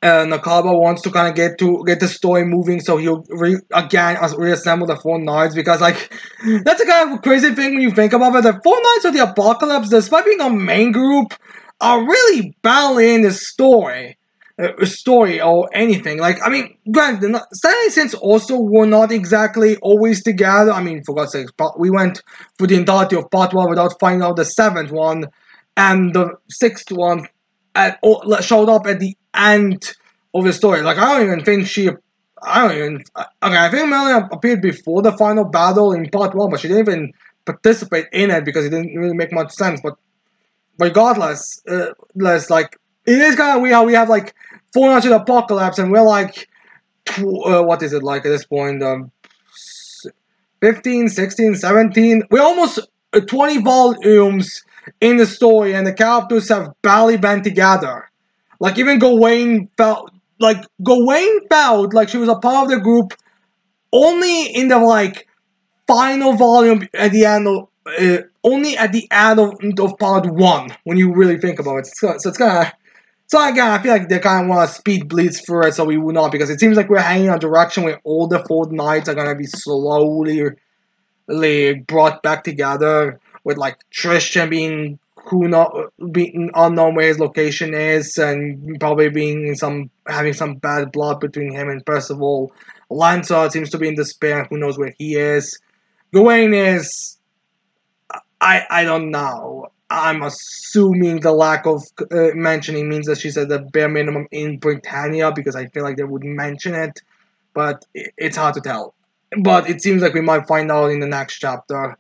Nakaba wants to kind of get the story moving, so he'll again reassemble the Four Knights because like that's a kind of crazy thing when you think about it. The Four Knights of the Apocalypse, despite being a main group, are really badly in the story or anything. Like I mean, granted, Stanley Saints also were not exactly always together. I mean, for God's sake, we went through the entirety of part one without finding out the seventh one, and the sixth one showed up at the end of the story. Like I don't even think she. I don't even. Okay, I think Melanie appeared before the final battle in part one, but she didn't even participate in it because it didn't really make much sense. But regardless, less like it is kind of weird how we have like 400 apocalypse and we're like, what is it like at this point? 15, 16, 17. We're almost 20 volumes in the story, and the characters have barely been together. Like even Gawain felt like she was a part of the group only in the like final volume at the end of only at the end of part one when you really think about it. So it's kind of so again, I feel like they kind of want to speed bleeds through it, so we will not because it seems like we're hanging in a direction where all the four knights are gonna be slowly brought back together with like Tristan being unknown where his location is and probably being having some bad blood between him and Percival. Lancelot seems to be in despair. Who knows where he is? Gawain is I don't know. I'm assuming the lack of mentioning means that she's at the bare minimum in Britannia because I feel like they would mention it, but it's hard to tell. But it seems like we might find out in the next chapter.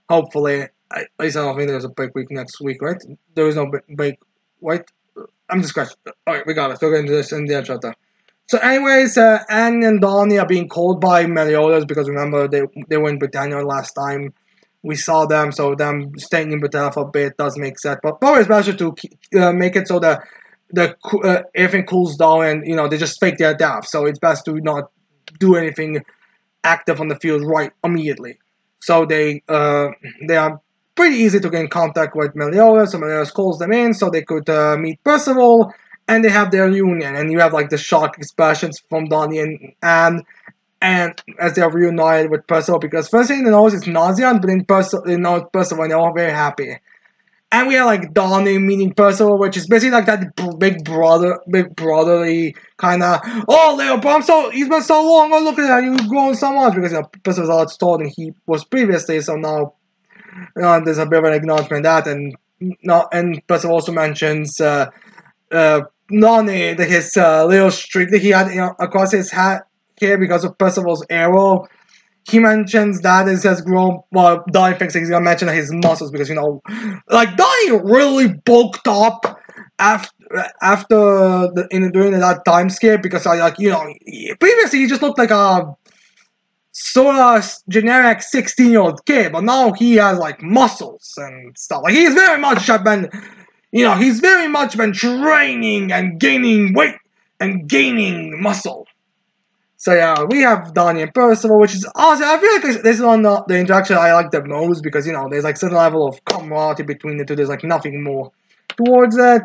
Hopefully, at least I don't think there's a break week next week, right? There is no break. Wait, I'm just scratching. Alright, regardless, we'll get into this in the end chapter. So, anyways, Anne and Donnie are being called by Meliodas because remember they were in Britannia last time we saw them, so them staying in Britannia for a bit does make sense. But probably it's better to make it so that everything cools down and they just fake their death. So it's best to not do anything active on the field right immediately. So they are pretty easy to get in contact with Meliodas. So Meliodas calls them in so they could meet Percival, and they have their reunion. And you have like the shock expressions from Donnie and Anne, and as they're reunited with Percival, because first thing they know is nauseant, but in Percival, and they're all very happy. And we have like Donnie meeting Percival, which is basically like that big brotherly kind of. Oh, Leo, bro, he's been so long. Oh, look at that, you've grown so much because Percival's a lot taller than he was previously. So now, there's a bit of an acknowledgement of that, and Percival also mentions Nani, his little streak that he had across his hat here because of Percival's arrow. He mentions that it has grown. Well, Donnie thinks he's gonna mention his muscles because like Donnie really bulked up after during that time skip because previously he just looked like a sort of generic 16-year-old kid, but now he has like muscles and stuff. Like he's very much been training and gaining weight and gaining muscle. So yeah, we have Donnie and Percival, which is awesome. I feel like this is one of the interaction I like the most because there's like certain level of camaraderie between the two. There's like nothing more towards it.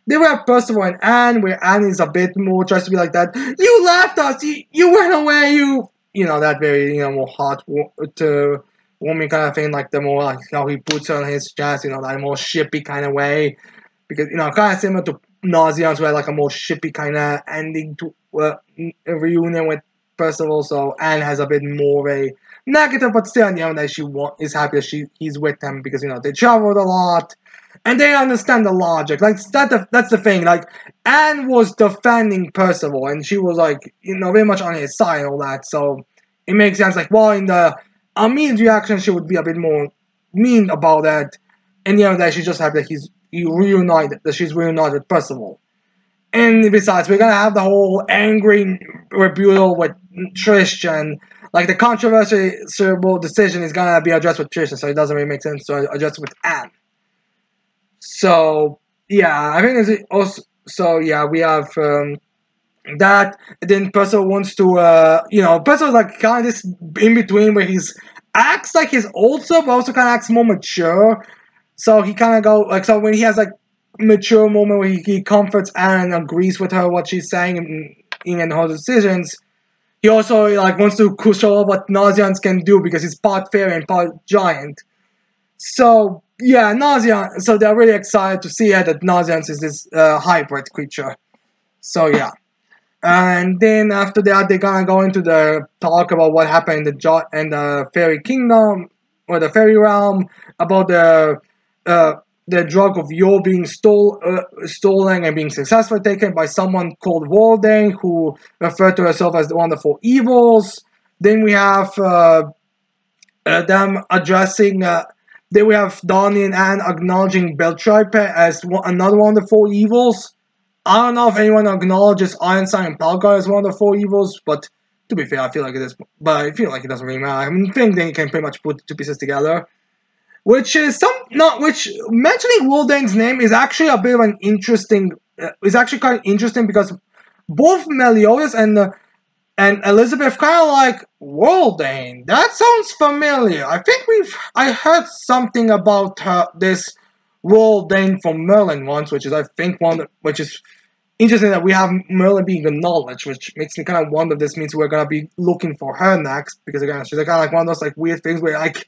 Then we have Percival and Anne, where Anne is a bit more tries to be like that. You left us. You went away. That very more heart to warming kind of thing, like the more like how he puts it on his chest, that more shippy kind of way, because kind of similar to Nauseans, where like a more shippy kind of ending to a reunion with Percival. So Anne has a bit more of a negative, but still, at the end that she is happy that he's with them because they traveled a lot. And they understand the logic. Like that's the thing. Like Anne was defending Percival, and she was like, very much on his side and all that. So it makes sense. Like, well, in the Amin's reaction, she would be a bit more mean about that. And the end of the day, she's just happy that she's reunited with Percival. And besides, we're gonna have the whole angry rebuttal with Tristan. Like, the controversial decision is gonna be addressed with Tristan, so it doesn't really make sense to address it with Anne. So yeah, I think it's also so yeah we have that. And then Percival wants to Percival's like kind of this in between where he's acts like his old self, but also kind of acts more mature. So he kind of go like so when he has like mature moment where he comforts Anne and agrees with her what she's saying in her decisions. He also like wants to show off what Nauseans can do because he's part fairy and part giant. So yeah, Nausean. So they're really excited to see that Nauseans is this hybrid creature. So yeah, and then after that they're gonna go into the talk about what happened in the fairy kingdom or the fairy realm about uh, the drug of Yo being stolen and being successfully taken by someone called Waldane, who referred to herself as one of the four evils. Then we have them addressing. Then we have Donnie and Anne acknowledging Beltripe as another one of the four evils. I don't know if anyone acknowledges Einstein and Palgar as one of the four evils, but to be fair, I feel like it is. But I feel like it doesn't really matter. I think they can pretty much put the two pieces together. Which is which mentioning Woldane's name is actually a bit of an interesting. Is actually kind of interesting because both Meliodas and Elizabeth kind of like Waldane. That sounds familiar. I think I heard something about this Waldane from Merlin once, which is I think which is interesting that we have Merlin being acknowledged, which makes me kind of wonder if this means we're gonna be looking for her next, because again she's kind of like one of those like weird things where like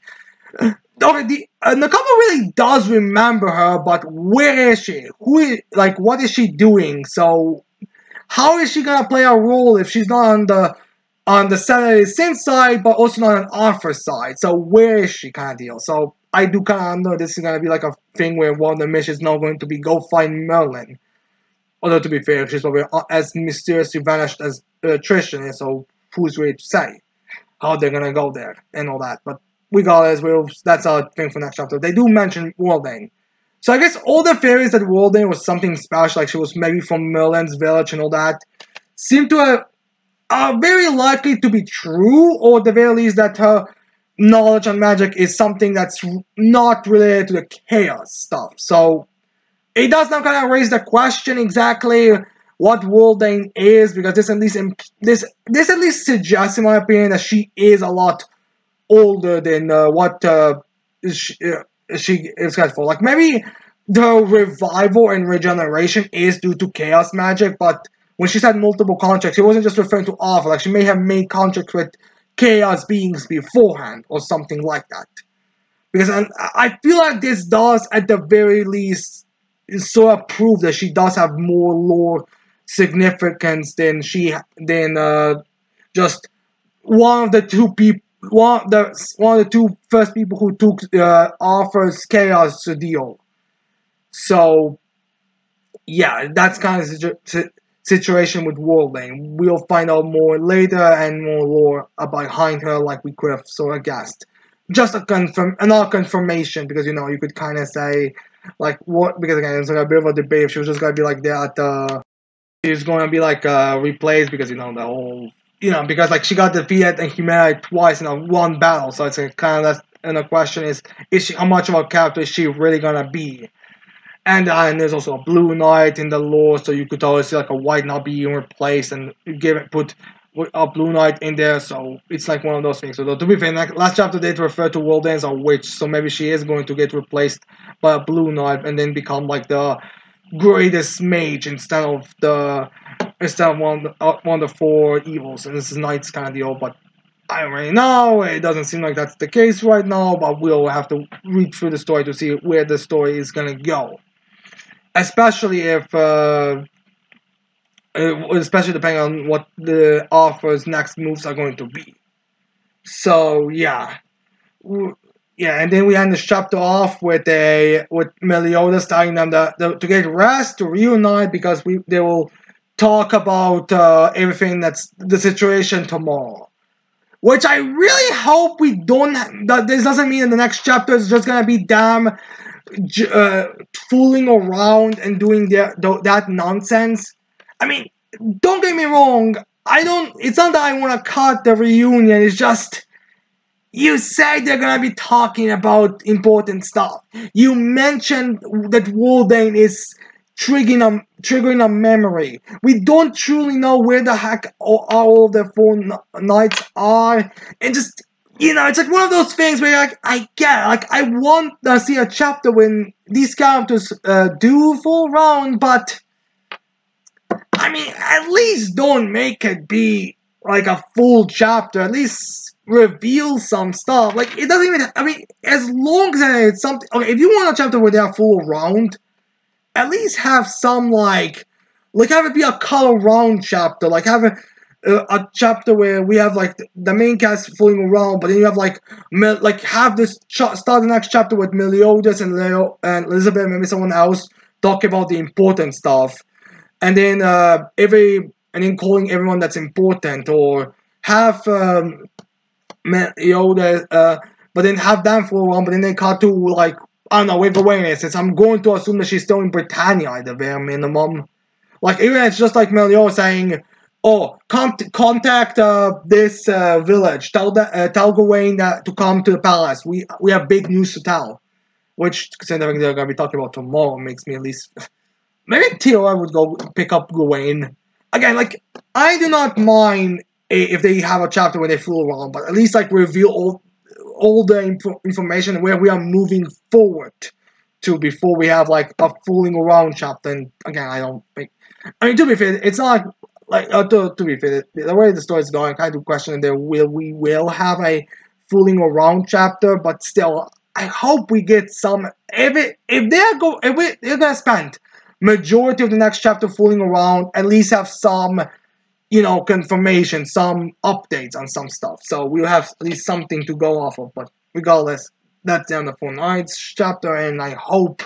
okay, Nakama really does remember her, but where is she? What is she doing? So how is she gonna play a role if she's not on the Saturday Sin side, but also not on Arthur's side? So where is she, kind of deal? So I do kind of know this is gonna be like a thing where one of the missions is not going to be go find Merlin. Although to be fair, she's probably as mysteriously vanished as Tristan is, so who's really to say how they're gonna go there and all that? But regardless, that's our thing for next chapter. They do mention Waldane. So I guess all the theories that Waldane was something special, like she was maybe from Merlin's village and all that, seem to have are very likely to be true, or at the very least that her knowledge on magic is something that's not related to the chaos stuff. So it does now kind of raise the question exactly what Waldane is, because this at least suggests, in my opinion, that she is a lot older than what she is for. Like maybe the revival and regeneration is due to chaos magic, but when she said multiple contracts, she wasn't just referring to Arthur. Like she may have made contracts with chaos beings beforehand or something like that. Because I feel like this does, at the very least, sort of prove that she does have more lore significance than just one of the two people. One of the two first people who took Arthur's chaos deal. So yeah, that's kind of situation with Waldane. We'll find out more later and more lore behind her, like we could have sort of guessed. Just another confirmation, because you could kind of say like what, because again it's like a bit of a debate if she was just gonna be like that. She's gonna be like replaced because the whole. Because like she got defeated and humanity twice in one battle, so it's kind of that. And the question is she, how much of a character is she really gonna be? And there's also a blue knight in the lore, so you could always see like a white knight being replaced and put a blue knight in there. So it's like one of those things. So to be fair, last chapter they refer to Waldane as a witch, so maybe she is going to get replaced by a blue knight and then become like the greatest mage instead of one of the four evils. And this is knight's kind of deal, but I don't really know. It doesn't seem like that's the case right now, but we'll have to read through the story to see where the story is gonna go. Especially especially depending on what the author's next moves are going to be. So yeah. Yeah, and then we end this chapter off with Meliodas telling them to get rest, to reunite, because they will talk about everything that's the situation tomorrow. which I really hope we don't. That this doesn't mean in the next chapter it's just gonna be them fooling around and doing that nonsense. I mean, don't get me wrong. I don't. It's not that I want to cut the reunion. It's just you say they're gonna be talking about important stuff. You mentioned that Wolverine is triggering a memory. We don't truly know where the heck all of the four knights are, and just it's like one of those things where like I get like I want to see a chapter when these characters do fall around, but I mean at least don't make it be like a full chapter. At least reveal some stuff. Like it doesn't even. I mean, as long as it's something. Okay, if you want a chapter where they are full around, at least have some like have it be a color round chapter. Like have a chapter where we have like the main cast fooling around, but then you have like have this start the next chapter with Meliodas and Leo and Elizabeth and maybe someone else talk about the important stuff, and then calling everyone that's important, or have Meliodas but then have them for a while, but then they cut to like I don't know, with awareness. Since I'm going to assume that she's still in Britannia at the bare minimum. Like even it's just like Meliodas saying, "Oh, contact this village. Tell Gawain to come to the palace. We have big news to tell." Which, considering they're gonna be talking about tomorrow, makes me at least maybe Theo I would go pick up Gawain again. Like I do not mind if they have a chapter where they fool around, but at least like reveal all the information where we are moving forward to before we have like a fooling around chapter. And again, I don't think. I mean, to be fair, it's not like to be fair, the way the story is going, I kind of question that we will have a fooling around chapter, but still, I hope we get some. If they're gonna spend majority of the next chapter fooling around, at least have some confirmation, some updates on some stuff. So we'll have at least something to go off of. But regardless, that's the end of 4/9 chapter, and I hope,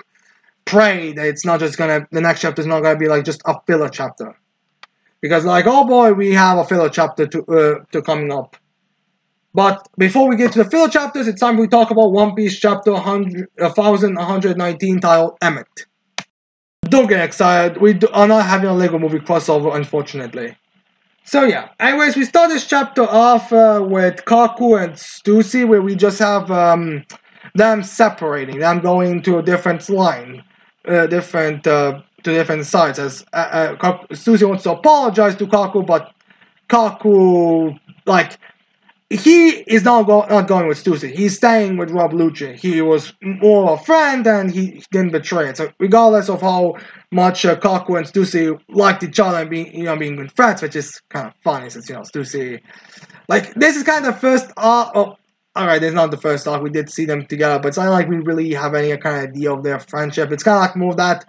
pray that it's not just the next chapter is not gonna be like just a filler chapter. Because like, oh boy, we have a filler chapter to coming up. But before we get to the filler chapters, it's time we talk about One Piece chapter 1119 titled Emmet. Don't get excited, we are not having a Lego movie crossover, unfortunately. So yeah, anyways, we start this chapter off with Kaku and Stussy, where we just have them separating, them going to a different line, to different sides. As Stussy wants to apologize to Kaku, but Kaku, like, he is not going with Stussy. He's staying with Rob Lucci. He was more a friend and he didn't betray it. So regardless of how much Kaku and Stussy liked each other and being good friends, which is kind of funny since Stussy, like this is kind of the first arc. Oh, alright, it's not the first arc. We did see them together, but it's not like we really have any kind of idea of their friendship. It's kind of like more that.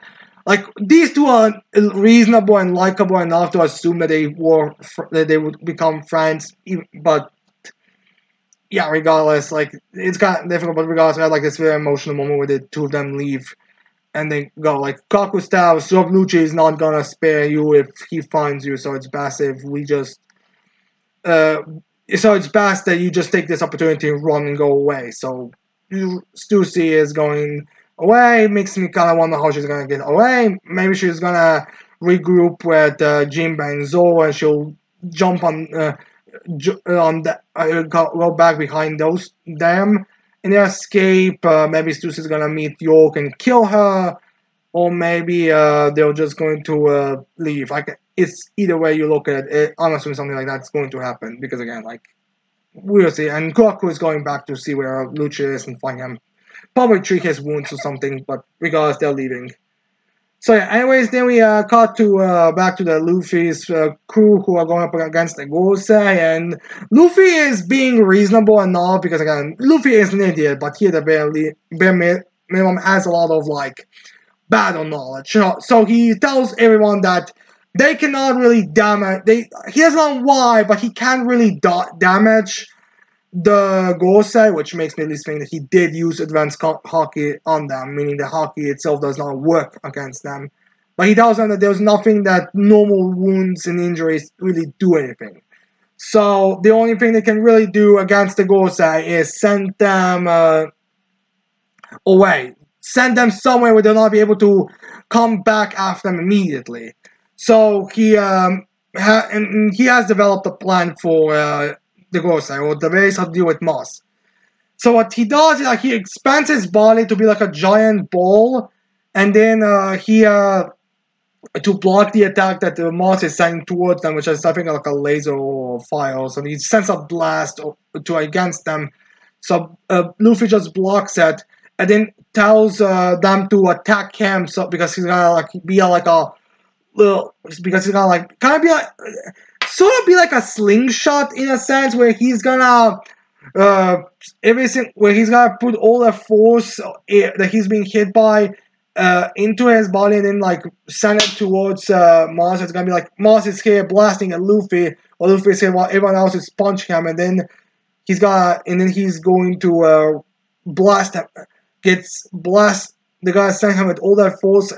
Like these two are reasonable and likable enough to assume that they would become friends, but yeah, regardless, like it's kind of difficult, but regardless, we had like this very emotional moment where the two of them leave and they go like Kaku styles, Rob Lucci is not gonna spare you if he finds you, so it's best if we just so it's best that you just take this opportunity and run and go away. So Stussy is going away, makes me kinda wonder how she's gonna get away. Maybe she's gonna regroup with Jinbei and Zoro and she'll jump on go back behind them and they escape. Maybe Stussy's gonna meet York and kill her, or maybe they're just going to leave. Like it's either way you look at it. I'm assuming something like that's going to happen because again, like we'll see. And Kaku is going back to see where Lucha is and find him. Probably treat his wounds or something, but regardless, they're leaving. So yeah, anyways, then we cut to back to the Luffy's crew who are going up against the Gosei, and Luffy is being reasonable enough because again, Luffy is an idiot, but he at the bare minimum has a lot of like battle knowledge. So he tells everyone that they cannot really damage. He doesn't know why, but he can't really damage the Gosei, which makes me at least think that he did use advanced hockey on them, meaning the hockey itself does not work against them. But he tells them that there's nothing that normal wounds and injuries really do anything. So the only thing they can really do against the Gosei is send them away. Send them somewhere where they'll not be able to come back after them immediately. So he he has developed a plan for the Gosei, or the ways how to deal with Moss. So what he does is like he expands his body to be like a giant ball, and then he to block the attack that the Moss is sending towards them, which is I think like a laser or fire. So he sends a blast to against them. So Luffy just blocks it, and then tells them to attack him. So because he's gonna like be like a little, because he's gonna like kind of be like sort of be like a slingshot in a sense where he's gonna everything where he's gonna put all the force that he's being hit by into his body and then like send it towards Moss. It's gonna be like Moss is here blasting at Luffy, or Luffy is here while everyone else is punching him, and then he's going to blast him. Gets blast. They're gonna send him with all that force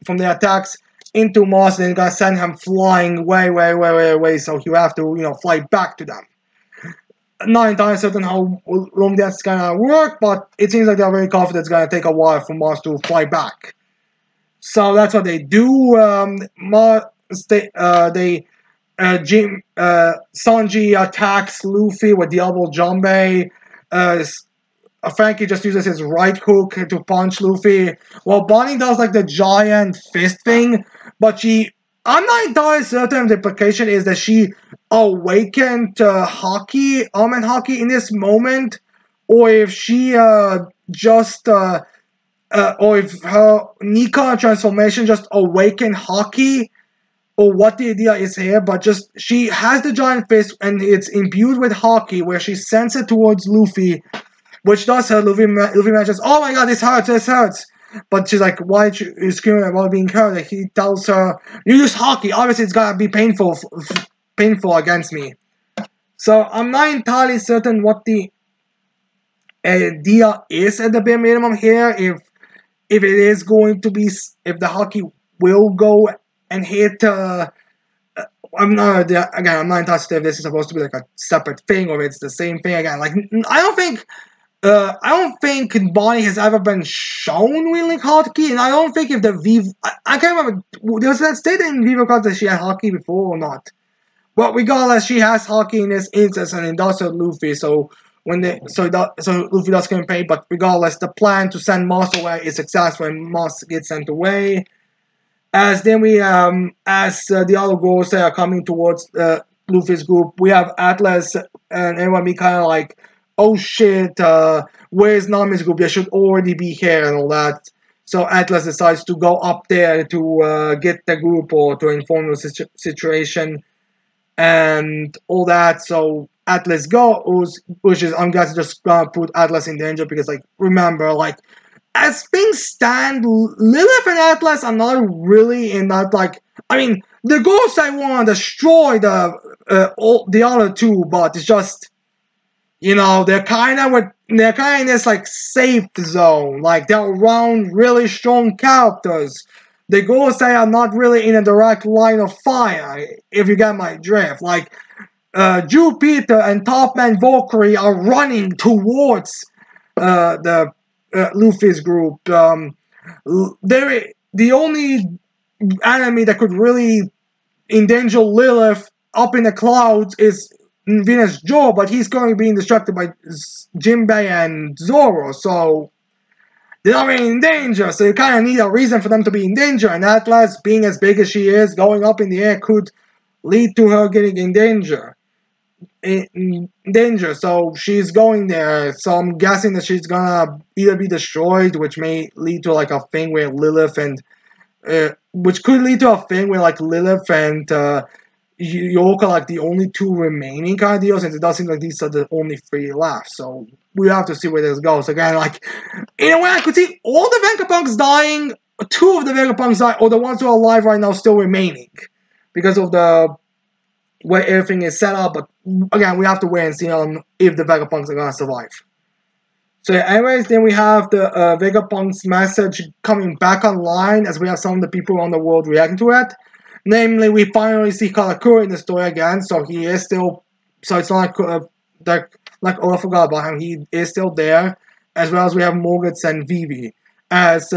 from the attacks into Moss, and they're gonna send him flying way, way, way, way away. So he'll have to fly back to them. Not entirely certain how long that's gonna work, but it seems like they're very confident it's gonna take a while for Moss to fly back. So that's what they do. Sanji attacks Luffy with Diablo Jambe. Frankie just uses his right hook to punch Luffy. While Bonnie does like the giant fist thing, but I'm not entirely certain the implication is that she awakened Haki, Almond Haki in this moment, or if she or if her Nikon transformation just awakened Haki, or what the idea is here, but just she has the giant fist and it's imbued with Haki where she sends it towards Luffy, which does hurt. Luffy mentions, "Oh my god, this hurts." But she's like, "Why are you screaming about being hurt?" Like, he tells her, "You use Haki. Obviously, it's gotta be painful against me." So I'm not entirely certain what the idea is at the bare minimum here. If it is going to be, if the Haki will go and hit. I'm not entirely sure if this is supposed to be like a separate thing or if it's the same thing again. Like, I don't think Bonnie has ever been shown wielding Haki, and I don't think if the I can't remember. Does that stated in Viva Cards that she had Haki before or not? But regardless, she has Haki in this instance, and it does hurt Luffy. So Luffy does get paid. But regardless, the plan to send Moss away is successful, and Moss gets sent away. As then we as the other Gosei are coming towards Luffy's group, we have Atlas and everyone be kind of like, "Oh shit, where's Nami's group? They should already be here," and all that. So Atlas decides to go up there to get the group or to inform the situation and all that. So Atlas goes, which is, I'm guessing, just gonna put Atlas in danger because, like, remember, like, as things stand, Lilith and Atlas are not really in that, like, I mean, the Gosei want to destroy the other two, but it's just, they're kind of in this, like, safe zone. Like, they're around really strong characters. The Gosei are not really in a direct line of fire, if you get my drift. Like, Jupiter and Topman Valkyrie are running towards the Luffy's group. The only enemy that could really endanger Lilith up in the clouds is Venus Joe, but he's currently being distracted by Jinbei and Zoro, so they're not really in danger, so you kind of need a reason for them to be in danger, and Atlas, being as big as she is, going up in the air could lead to her getting in danger. So she's going there, so I'm guessing that she's gonna either be destroyed, which may lead to like a thing where Lilith and which could lead to a thing where like Lilith and Yoka like the only two remaining kind of deals, and it does seem like these are the only three left, so we have to see where this goes. Again, like, in a way I could see all the Vegapunks dying, two of the Vegapunks die, or the ones who are alive right now still remaining because of the way everything is set up, but again, we have to wait and see on if the Vegapunks are gonna survive. So anyways, then we have the Vegapunk's message coming back online as we have some of the people around the world reacting to it. Namely, we finally see Karakuri in the story again, so he is still so it's not like oh, I forgot about him. He is still there, as well as we have Moritz and Vivi. As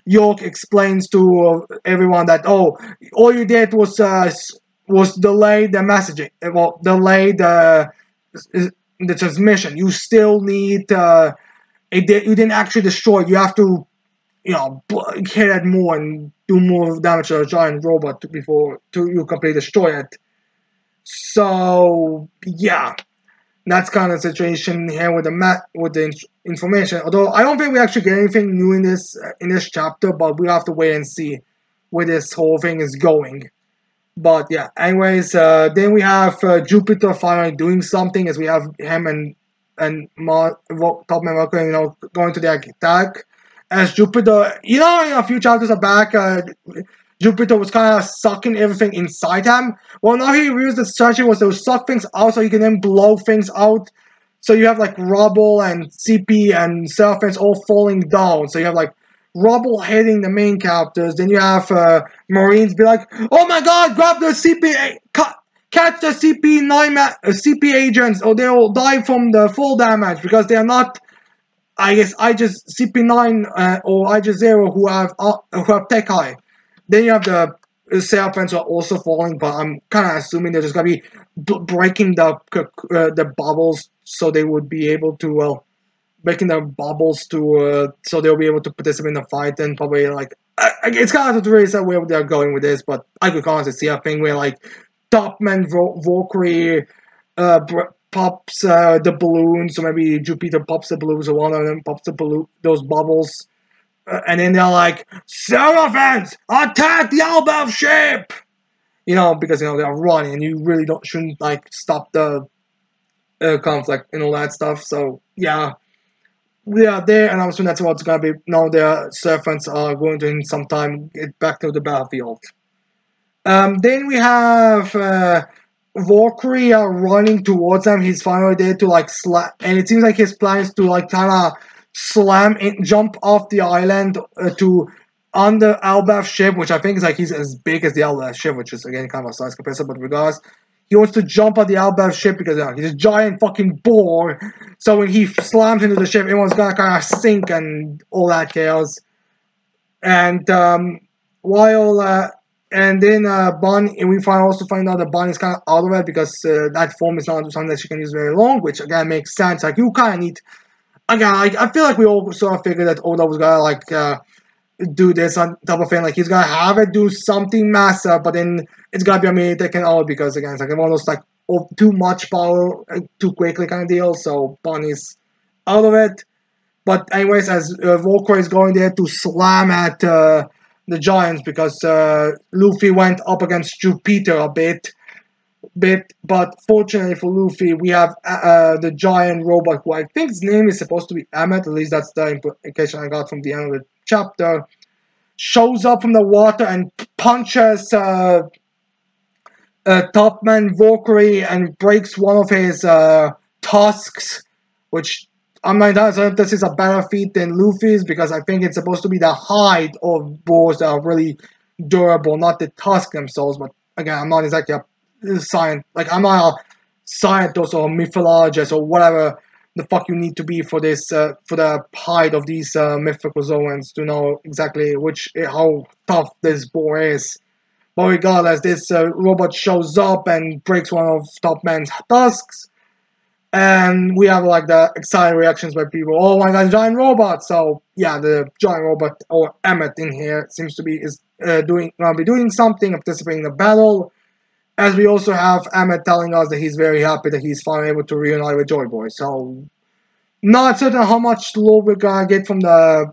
York explains to everyone that all you did was delay the messaging, well, delay the transmission. You still need you didn't actually destroy it. You have to hit it more and do more damage to a giant robot before you completely destroy it. So yeah, that's kind of the situation here with the information. Although I don't think we actually get anything new in this chapter, but we have to wait and see where this whole thing is going. But yeah, anyways, then we have Jupiter finally doing something, as we have him and Topman Walker, going to the attack. As Jupiter, a few chapters back, Jupiter was kind of sucking everything inside him. Well, now he used the strategy was to suck things out so you can then blow things out. So you have like rubble and CP and Self-Defense all falling down. So you have like rubble hitting the main characters. Then you have Marines be like, oh my god, grab the CP, catch the CP agents, or they'll die from the full damage because they are not, I guess, just CP9 or just 0 who have tech high. Then you have the Serpents are also falling, but I'm kind of assuming they're just gonna be breaking the bubbles, so they would be able to breaking the bubbles to so they'll be able to participate in the fight. And probably like it's kind of to really say where they're going with this, but I could honestly see a thing where like Topman Valkyrie pops the balloons, or maybe Jupiter pops the balloons, or one of them pops those bubbles. And then they're like, Seraphins, attack the Albev ship! Because, they're running, and you really shouldn't, like, stop the conflict and all that stuff. So, yeah. We are there, and I'm assuming that's what's gonna be. Now the Seraphins are going to, in some time, get back to the battlefield. Then we have Valkyrie running towards them. He's finally there to, like, slap, and it seems like his plan is to, like, kind of jump off the island on the Albev ship, which I think is like he's as big as the Albev ship, which is again kind of a size comparison, but regardless, he wants to jump on the Albev ship because he's a giant fucking boar. So when he slams into the ship, everyone's gonna kind of sink and all that chaos. And and then Bonnie, and we also find out that Bonnie's kind of out of it because that form is not something that she can use very long, which again makes sense. Like you kind of need. Again, I feel like we all sort of figured that Oda was gonna like do this on type of thing. Like he's gonna have it do something massive, but then it's gonna be immediately taken out because again, it's like one of those like too much power too quickly kind of deal. So Bonnie's out of it. But anyways, as Volker is going there to slam at the Giants because Luffy went up against Jupiter a bit, but fortunately for Luffy, we have the giant robot, who I think his name is supposed to be Emmet, at least that's the implication I got from the end of the chapter, shows up from the water and punches Topman Valkyrie and breaks one of his tusks, which I'm not entirely sure if this is a better feat than Luffy's, because I think it's supposed to be the hide of boars that are really durable, not the tusk themselves. But again, I'm not exactly a science, like I'm not a scientist or a mythologist or whatever the fuck you need to be for this for the hide of these mythical zoans to know exactly how tough this boar is. But regardless, this robot shows up and breaks one of Topman's tusks, and we have like the excited reactions by people. Oh my god, giant robot! So yeah, the giant robot, or Emmet in here, seems to be gonna be doing something, participating in the battle. As we also have Emmet telling us that he's very happy that he's finally able to reunite with Joy Boy. So, not certain how much love we're gonna get from the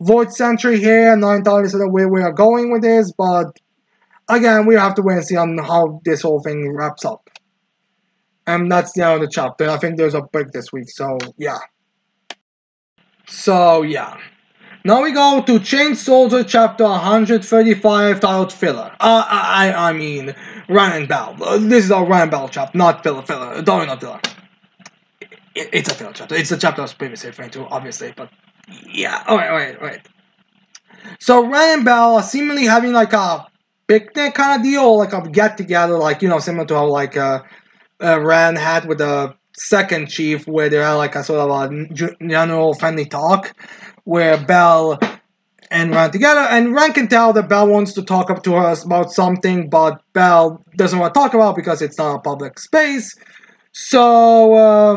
Void Sentry here. Not entirely certain where we are going with this, but again, we have to wait and see on how this whole thing wraps up. And that's the end of the chapter. I think there's a break this week, so yeah. So yeah. Now we go to Chain Soldier chapter 135 titled Filler. I mean, Run and Battle. This is a Run and Battle chapter, not filler. Don't not filler. It's a filler chapter. It's the chapter I was previously referring to, obviously, but yeah. Alright. So Run and Battle are seemingly having like a picnic kind of deal, or like a get together, like, similar to how like Ran had with the second chief, where they had like a sort of a general friendly talk, where Bell and Ran together, and Ran can tell that Bell wants to talk up to her about something, but Bell doesn't want to talk about it because it's not a public space. So,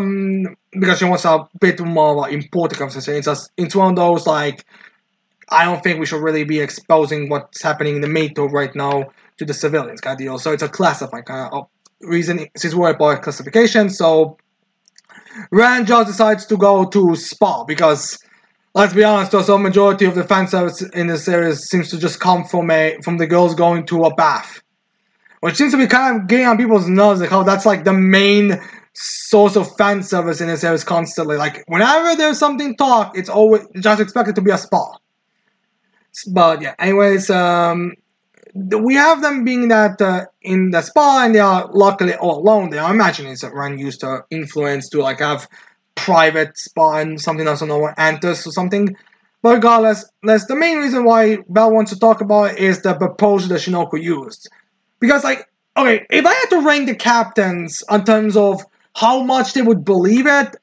because she wants a bit more like, important conversation, it's one of those like, I don't think we should really be exposing what's happening in the NATO right now to the civilians kind of deal. So it's a classified kind of reason. She's worried about classification. So Rand just decides to go to Spa because, let's be honest, also a majority of the fan service in this series seems to just come from the girls going to a bath, which seems to be kind of getting on people's nerves, like how that's like the main source of fan service in this series constantly. Like whenever there's something talk, it's always just expected to be a spa. But yeah, anyways, we have them being that in the spa, and they are luckily all alone. They are imagining that Ran used her influence to like have private spa and something else, no one enters or something. But regardless, the main reason why Belle wants to talk about it is the proposal that Shinoku used. Because like, okay, if I had to rank the captains in terms of how much they would believe it,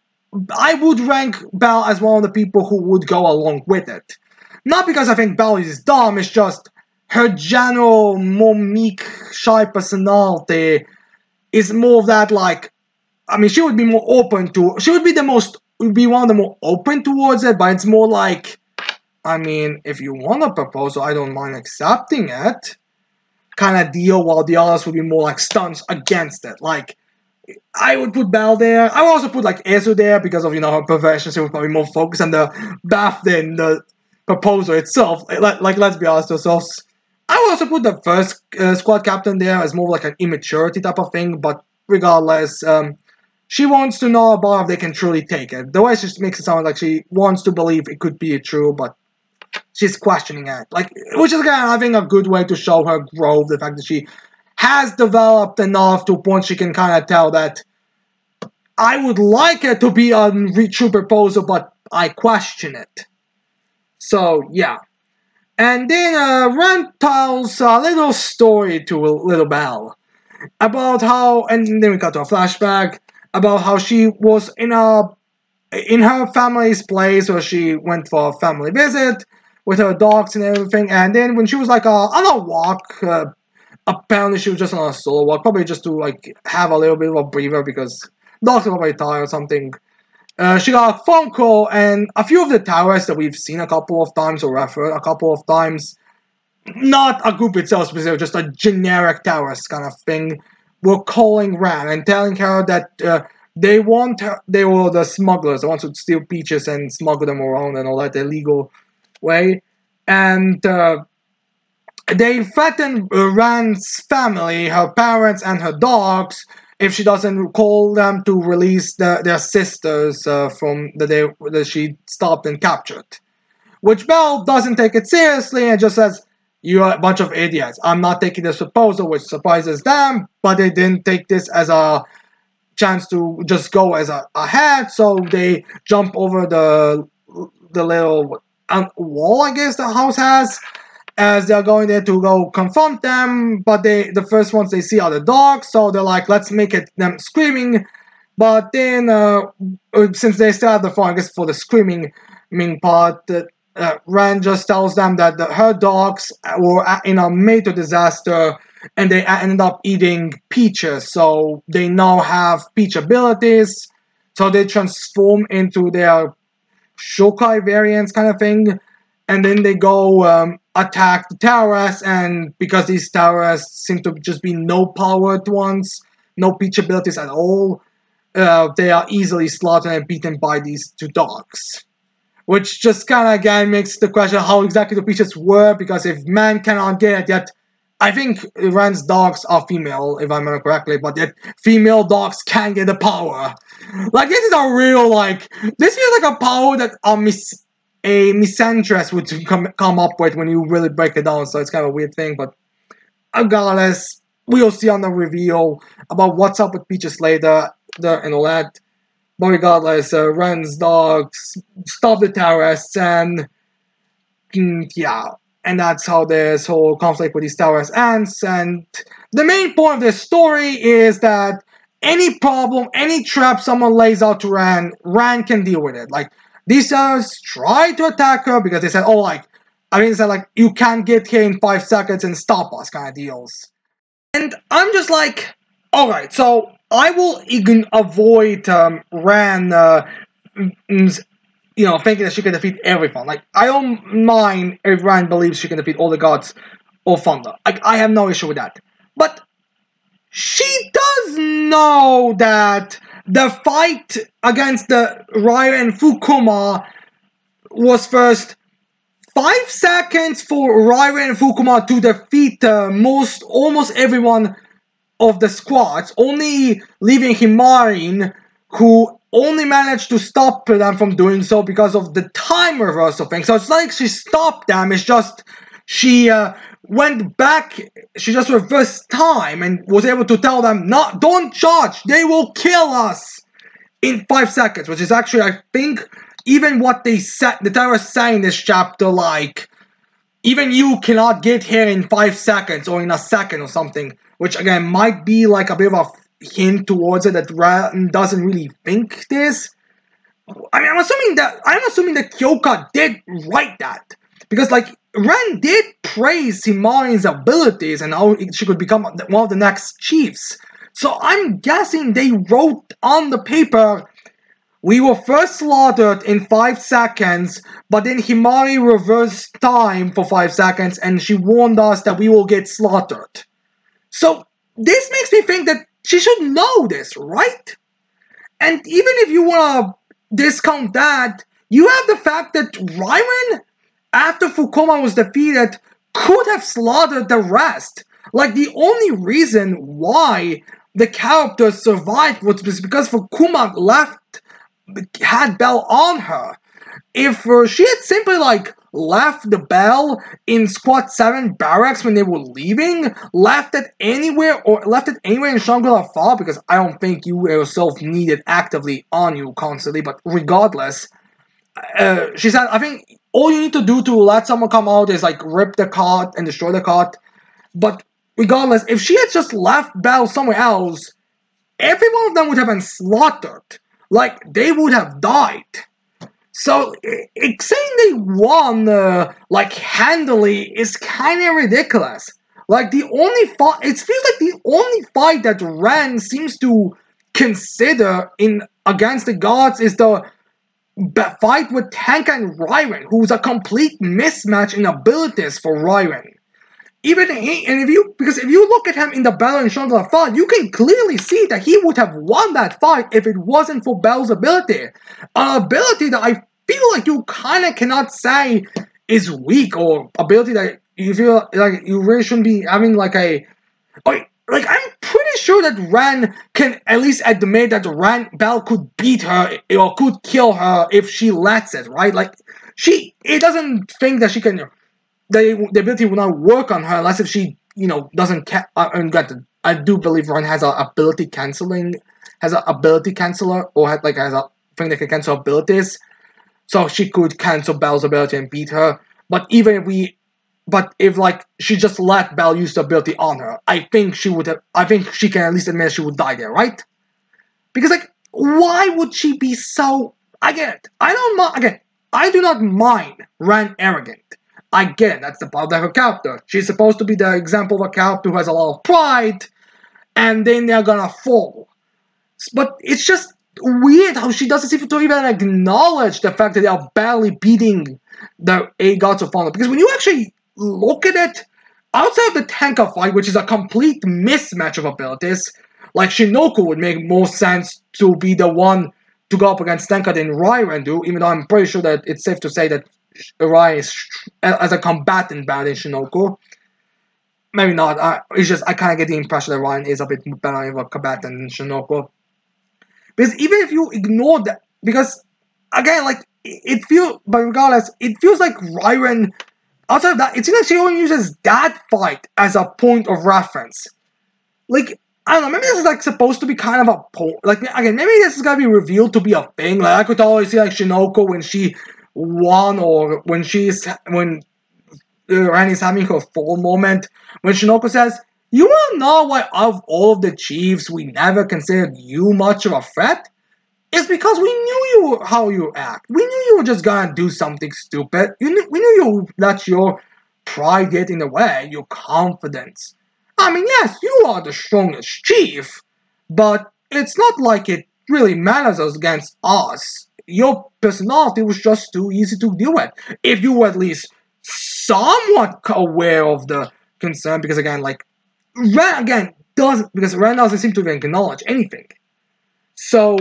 I would rank Belle as one of the people who would go along with it. Not because I think Belle is dumb, it's just her general, more meek, shy personality is more of that, like, I mean, she would be more open to, she would be one of the more open towards it, but it's more like, I mean, if you want a proposal, I don't mind accepting it, kind of deal, while the others would be more like stunts against it. Like, I would put Belle there. I would also put like Esu there because of, her profession. She would probably more focus on the bath than the proposal itself. Like let's be honest ourselves. I would also put the first squad captain there as more like an immaturity type of thing. But regardless, she wants to know about if they can truly take it. The way she just makes it sound like she wants to believe it could be true, but she's questioning it. Like, which is again, I think, a good way to show her growth. The fact that she has developed enough to a point she can kind of tell that I would like it to be a true proposal, but I question it. So, yeah. And then Ren tells a little story to Little Belle about how, and then we got to a flashback about how she was in her family's place, where she went for a family visit with her dogs and everything. And then when she was like on a walk, apparently she was just on a solo walk, probably just to like have a little bit of a breather because dogs are probably tired or something. She got a phone call, and a few of the towers that we've seen a couple of times or referred a couple of times, not a group itself specific, just a generic towers kind of thing, were calling Ran and telling her that they want her, they were the smugglers, the ones who steal peaches and smuggle them around and all that illegal way, and they threaten Rand's family, her parents, and her dogs if she doesn't call them to release their sisters from the day that she stopped and captured. Which Belle doesn't take it seriously and just says, "You're a bunch of idiots. I'm not taking this proposal," which surprises them, but they didn't take this as a chance to just go as ahead, so they jump over the little wall, I guess, the house has, as they're going there to go confront them. But the first ones they see are the dogs, so they're like, let's make it them screaming. But then since they still have the phone, I guess for the screaming part, Ran just tells them that her dogs were in a major disaster and they ended up eating peaches, so they now have peach abilities, so they transform into their shokai variants kind of thing, and then they go attack the terrorists, and because these terrorists seem to just be no powered ones, no peach abilities at all, they are easily slaughtered and beaten by these two dogs. Which just kind of again makes the question how exactly the peaches were, because if man cannot get it yet, I think Iran's dogs are female, if I remember correctly, but yet female dogs can get the power. Like, this is a real, like, this feels like a power that a misandress would come up with when you really break it down, so it's kind of a weird thing, but regardless, we'll see on the reveal about what's up with Peaches later, and all that. But regardless, Ren's dogs stop the terrorists, and yeah, and that's how this whole conflict with these terrorists ends. And the main point of this story is that any problem, any trap someone lays out to Ran, Ran can deal with it. Like, these guys try to attack her because they said, oh, like, I mean, they said, like, you can't get here in 5 seconds and stop us kind of deals. And I'm just like, alright, so I will avoid Ran, thinking that she can defeat everyone. Like, I don't mind if Ran believes she can defeat all the gods of thunder. Like, I have no issue with that. But she does know that the fight against the Ryo and Fukuma was first 5 seconds for Ryo and Fukuma to defeat almost everyone of the squads, only leaving Himarin, who only managed to stop them from doing so because of the time reversal thing. So it's not like she stopped them, it's just she went back, she just reversed time and was able to tell them, no, don't charge, they will kill us in 5 seconds, which is actually, I think, even what they said, the terrorists say in this chapter, like, even you cannot get here in 5 seconds or in a second or something, which again might be like a bit of a hint towards it that Ran doesn't really think this. I mean, I'm assuming that Kyoka did write that, because like Ran did praise Himarin's abilities and how she could become one of the next chiefs. So I'm guessing they wrote on the paper, we were first slaughtered in 5 seconds, but then Himari reversed time for 5 seconds and she warned us that we will get slaughtered. So this makes me think that she should know this, right? And even if you want to discount that, you have the fact that Ryren, after Fukuma was defeated, could have slaughtered the rest. Like, the only reason why the characters survived was because Fukuma had Bell on her. If she had simply, like, left the Bell in Squad 7 barracks when they were leaving, left it anywhere in Shangri-La Fall, because I don't think you yourself need it actively on you constantly, but regardless, she said, I think all you need to do to let someone come out is, like, rip the cart and destroy the cart. But regardless, if she had just left Bell somewhere else, every one of them would have been slaughtered. Like, they would have died. So, saying they won, like, handily is kind of ridiculous. Like, it feels like the only fight that Ran seems to consider against the gods is the fight with Tenka and Ryren, who's a complete mismatch in abilities for Ryren. Because if you look at him in the battle in Shangri-La Fall, you can clearly see that he would have won that fight if it wasn't for Bell's ability. An ability that I feel like you kind of cannot say is weak, or ability that you feel like you really shouldn't be having like I'm pretty sure that Ran can at least admit that Bell could beat her or could kill her if she lets it, right? Like, it doesn't think that she can, the ability will not work on her unless if she, doesn't, I do believe Ran has an ability canceller, or has a thing that can cancel abilities, so she could cancel Bell's ability and beat her. But if she just let Bell use the ability on her, I think she can at least admit she would die there, right? Because why would she be so? I get it. I do not mind Ran arrogant. I get it. That's the part of her character. She's supposed to be the example of a character who has a lot of pride, and then they're gonna fall. But it's just weird how she doesn't seem to even acknowledge the fact that they are barely beating the 8 gods of honor. Because when you actually look at it, outside of the Tenka fight, which is a complete mismatch of abilities, like Shinoku would make more sense to be the one to go up against Tenka than Ryren do, even though I'm pretty sure that it's safe to say that Ryren is, as a combatant, better than Shinoku. Maybe not, it's just I kind of get the impression that Ryren is a bit better of a combatant than Shinoku. Because even if you ignore that, because, again, regardless, it feels like Ryren, outside of that, it seems like she only uses that fight as a point of reference. Like, I don't know, maybe this is, supposed to be kind of a point, maybe this is gonna be revealed to be a thing. Like, I could always see, Shinoku when she won, or when Ran is having her full moment, when Shinoku says, You will know why of all of the chiefs we never considered you much of a threat? It's because we knew how you act. We knew you were just gonna do something stupid. We knew you let your pride get in the way, your confidence. I mean, yes, you are the strongest chief, but it's not like it really matters against us. Your personality was just too easy to deal with. If you were at least somewhat aware of the concern, because again, like Ren again doesn't because Ren doesn't seem to even acknowledge anything. So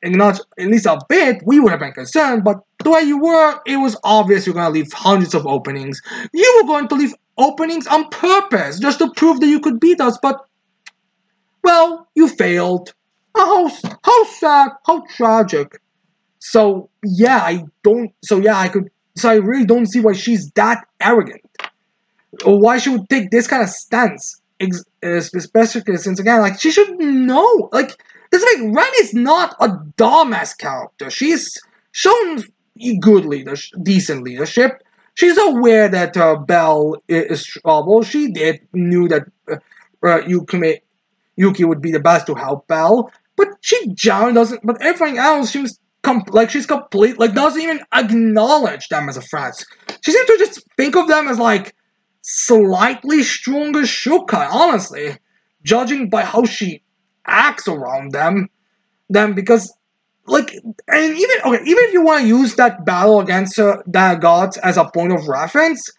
acknowledge at least a bit, we would have been concerned, but the way you were, it was obvious you're going to leave hundreds of openings. You were going to leave openings on purpose, just to prove that you could beat us, but, well, you failed. How sad, how tragic. So I really don't see why she's that arrogant. Or why she would take this kind of stance. Especially since, again, like, she should know. Like, this like Ren is not a dumbass character. She's shown good leadership, decent leadership. She's aware that Belle is trouble. She knew that Yuki would be the best to help Belle, but she generally doesn't. But everything else seems she's complete. Like, doesn't even acknowledge them as a threat. She seems to just think of them as like slightly stronger Shukai, honestly, judging by how she acts around them, because, like, and even if you want to use that battle against the gods as a point of reference,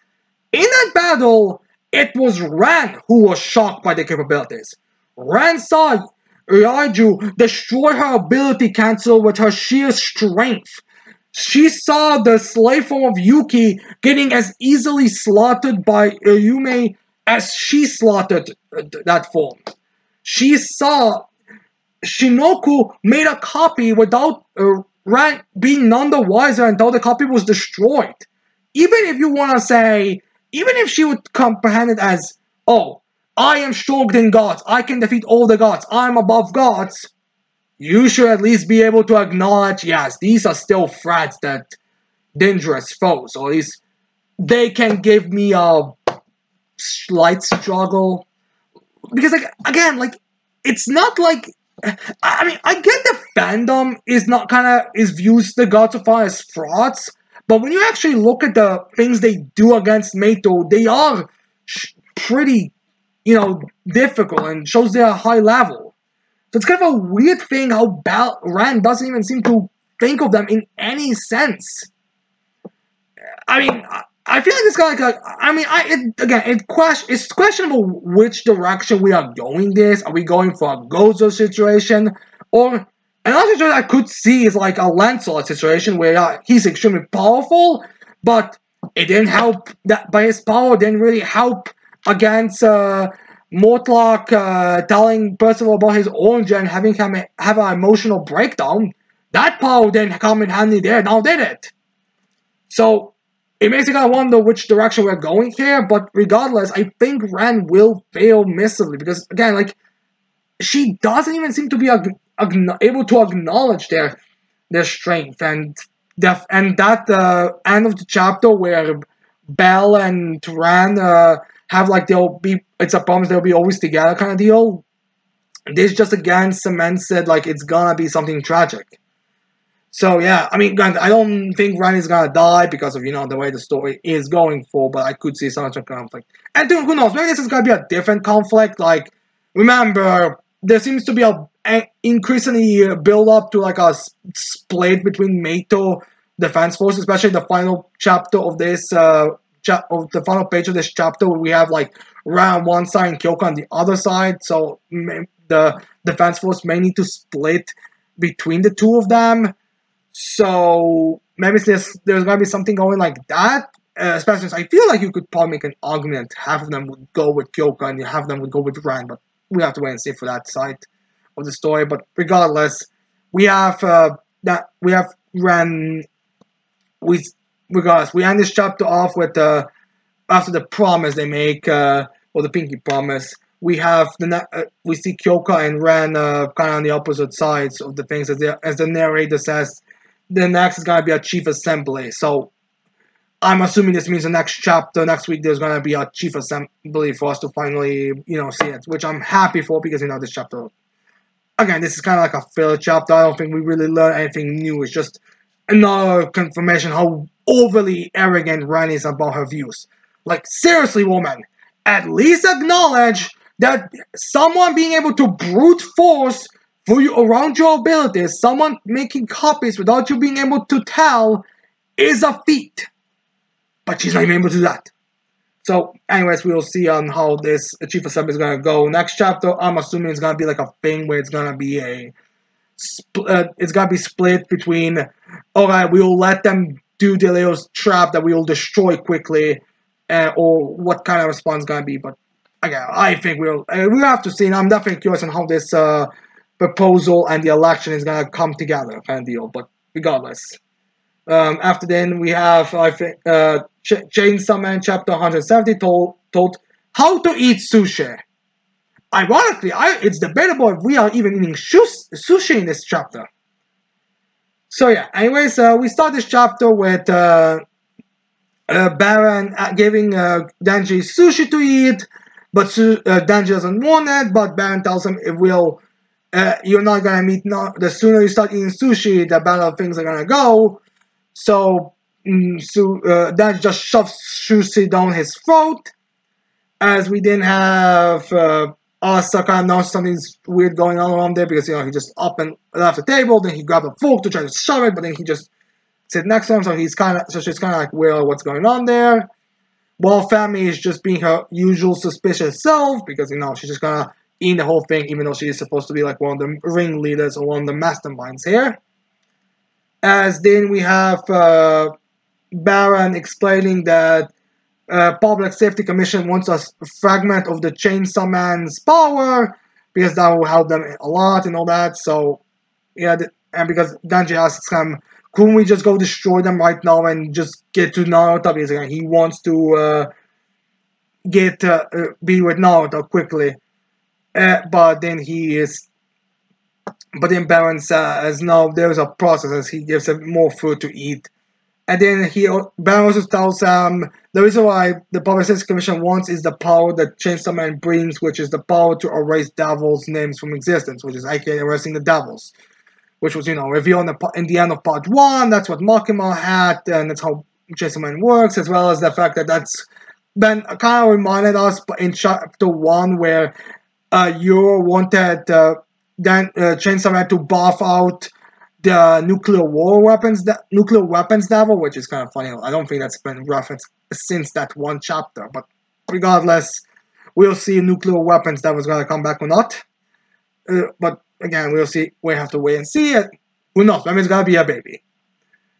in that battle, it was Ren who was shocked by the capabilities. Ren saw Raiju destroy her ability cancel with her sheer strength. She saw the slave form of Yuki getting as easily slaughtered by Yume as she slaughtered that form. She saw Shinoku made a copy without Ran being none the wiser until the copy was destroyed. Even if you want to say, even if she would comprehend it as, oh, I am stronger than gods, I can defeat all the gods, I'm above gods, you should at least be able to acknowledge, yes, these are still threats that dangerous foes, or at least they can give me a slight struggle. Because, like, again, like, it's not like, I mean, I get the fandom is views the gods of fire as frauds, but when you actually look at the things they do against Meito, they are pretty, difficult and shows their high level. So it's kind of a weird thing how Ran doesn't even seem to think of them in any sense. I mean, I feel like this guy, it's questionable which direction we are going this. Are we going for a Gozo situation? Or another situation I could see is like a Lancelot situation where he's extremely powerful, but it didn't help, that by his power didn't really help against Mortlock telling Percival about his origin and having him have an emotional breakdown. That power didn't come in handy there, now did it? So it makes you kind of wonder which direction we're going here, but regardless, I think Ren will fail miserably because, again, like, she doesn't even seem to be able to acknowledge their strength, and that end of the chapter where Belle and Ren have like it's a promise they'll be always together kind of deal. This just again cements it like it's gonna be something tragic. So yeah, I mean, granted, I don't think Ren is gonna die because of the way the story is going for, but I could see some sort of conflict. And who knows? Maybe this is gonna be a different conflict. Like, remember, there seems to be a increasingly build up to like a split between Meito Defense Force, especially the final chapter of this of the final page of this chapter, where we have like Ren on one side and Kyoko on the other side. So the Defense Force may need to split between the two of them. So maybe there's gonna be something going like that. Especially since I feel like you could probably make an argument half of them would go with Kyoko and half of them would go with Ren, but we have to wait and see for that side of the story. But regardless, we have Ren. We end this chapter off with after the promise they make, or the Pinky promise. We have we see Kyoko and Ren kind of on the opposite sides of the things, as the narrator says. The next is gonna be a chief assembly. So I'm assuming this means the next chapter, next week, there's gonna be a chief assembly for us to finally, see it, which I'm happy for because this chapter. Again, this is kind of like a filler chapter. I don't think we really learn anything new. It's just another confirmation how overly arrogant Ren is about her views. Like, seriously, woman, at least acknowledge that someone being able to brute force for you around your abilities, someone making copies without you being able to tell, is a feat. But she's not even able to do that. So, anyways, we'll see on how this Chief Assembly is going to go. Next chapter, I'm assuming it's going to be like a thing where it's going to be it's going to be split between, alright, we will let them do the little trap that we will destroy quickly, or what kind of response is going to be. But, again, I think we'll have to see, and I'm definitely curious on how this proposal and the election is going to come together, kind of deal. But, regardless. After then, we have, I think, Chainsaw Man chapter 170 told how to eat sushi. Ironically, it's debatable if we are even eating sushi in this chapter. So yeah, anyways, we start this chapter with Baron giving Denji sushi to eat, but Denji doesn't want it, but Baron tells him you're not gonna meet, the sooner you start eating sushi, the better things are gonna go. So Dan just shoves sushi down his throat. As we then have Asaka knows something's weird going on around there because he just up and left the table. Then he grabbed a fork to try to shove it, but then he just sit next to him. So she's kind of like, well, what's going on there? While Family is just being her usual suspicious self because she's just gonna eat the whole thing, even though she is supposed to be like one of the ringleaders or one of the masterminds here. As then we have Baron explaining that Public Safety Commission wants a fragment of the Chainsaw Man's power because that will help them a lot and all that. So, yeah, and because Denji asks him, couldn't we just go destroy them right now and just get to Naruto? Because he wants to be with Naruto quickly. But then Baron says, no, there's a process as he gives him more food to eat. And then Baron also tells him the reason why the Public Safety Commission wants is the power that Chainsaw Man brings, which is the power to erase devils' names from existence, which is aka erasing the devils. Which was, revealed in the end of part 1, that's what Makima had, and that's how Chainsaw Man works, as well as the fact that that's been kind of reminded us in chapter 1 where Yoro wanted Chainsaw Man to buff out the nuclear weapons devil, which is kind of funny. I don't think that's been referenced since that one chapter, but regardless, we'll see nuclear weapons devil's gonna come back or not. But again, we'll see. We have to wait and see it. Who knows? Maybe it's gonna be a baby.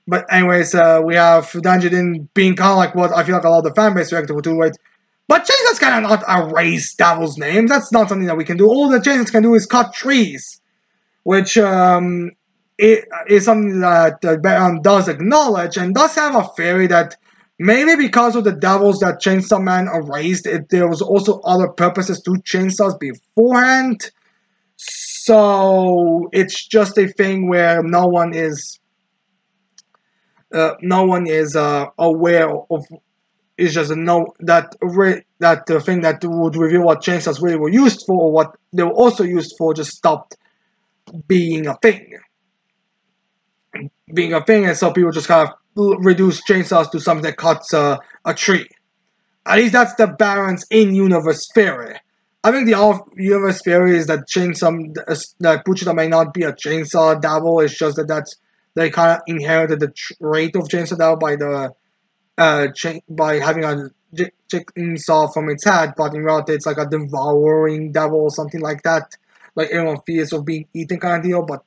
But anyways, we have Danjin being kind of like what I feel like a lot of the fan base reacted to, right? But Chainsaw's kind of not erase devil's names. That's not something that we can do. All the Chainsaws can do is cut trees, which it is something that Baron does acknowledge and does have a theory that maybe because of the devils that Chainsaw Man erased, there was also other purposes to chainsaws beforehand. So it's just a thing where no one is aware of. It's just that the thing that would reveal what chainsaws really were used for, or what they were also used for, just stopped being a thing. And so people just kind of reduce chainsaws to something that cuts a tree. At least that's the Baron's in-universe theory. I think the off-universe theory is that that Puchita may not be a chainsaw devil. It's just that they kind of inherited the trait of chainsaw devil by having a chainsaw from its head, but in reality it's like a devouring devil or something like that. Like everyone fears of being eaten kind of deal, but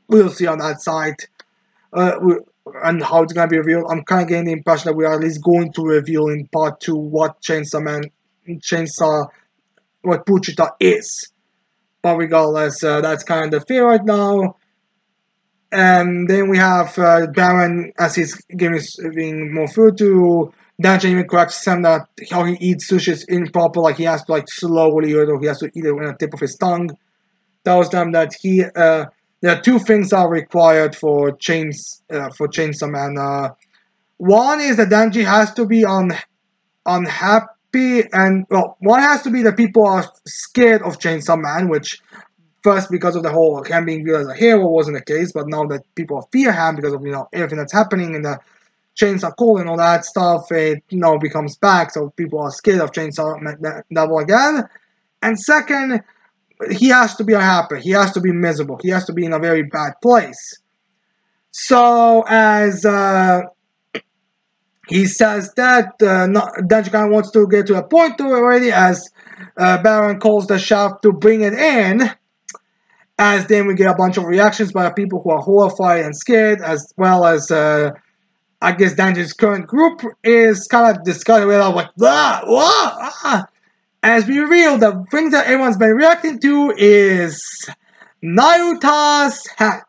we'll see on that side. And how it's gonna be revealed. I'm kind of getting the impression that we are at least going to reveal in part 2 what what Puchita is. But regardless, that's kind of the fear right now. And then we have Baron, as he's giving more food to Danjin, even corrects him that how he eats sushi is improper, like he has to slowly eat it, or he has to eat it with the tip of his tongue. Tells them that there are 2 things that are required for Chainsaw Man. One is that Denji has to be unhappy, and well, one has to be that people are scared of Chainsaw Man, which first because of the whole him being viewed as a hero wasn't the case, but now that people fear him because of everything that's happening in the Chainsaw Call and all that stuff, it becomes back, so people are scared of Chainsaw Devil again. And second, he has to be unhappy, he has to be miserable, he has to be in a very bad place. So as he says that Denji kind of wants to get to a point to it already, as Baron calls the shop to bring it in. As then we get a bunch of reactions by people who are horrified and scared, as well as I guess Denji's current group is kind of disgusted with like blah, blah, ah. As we reveal, the thing that everyone's been reacting to is Nayuta's hat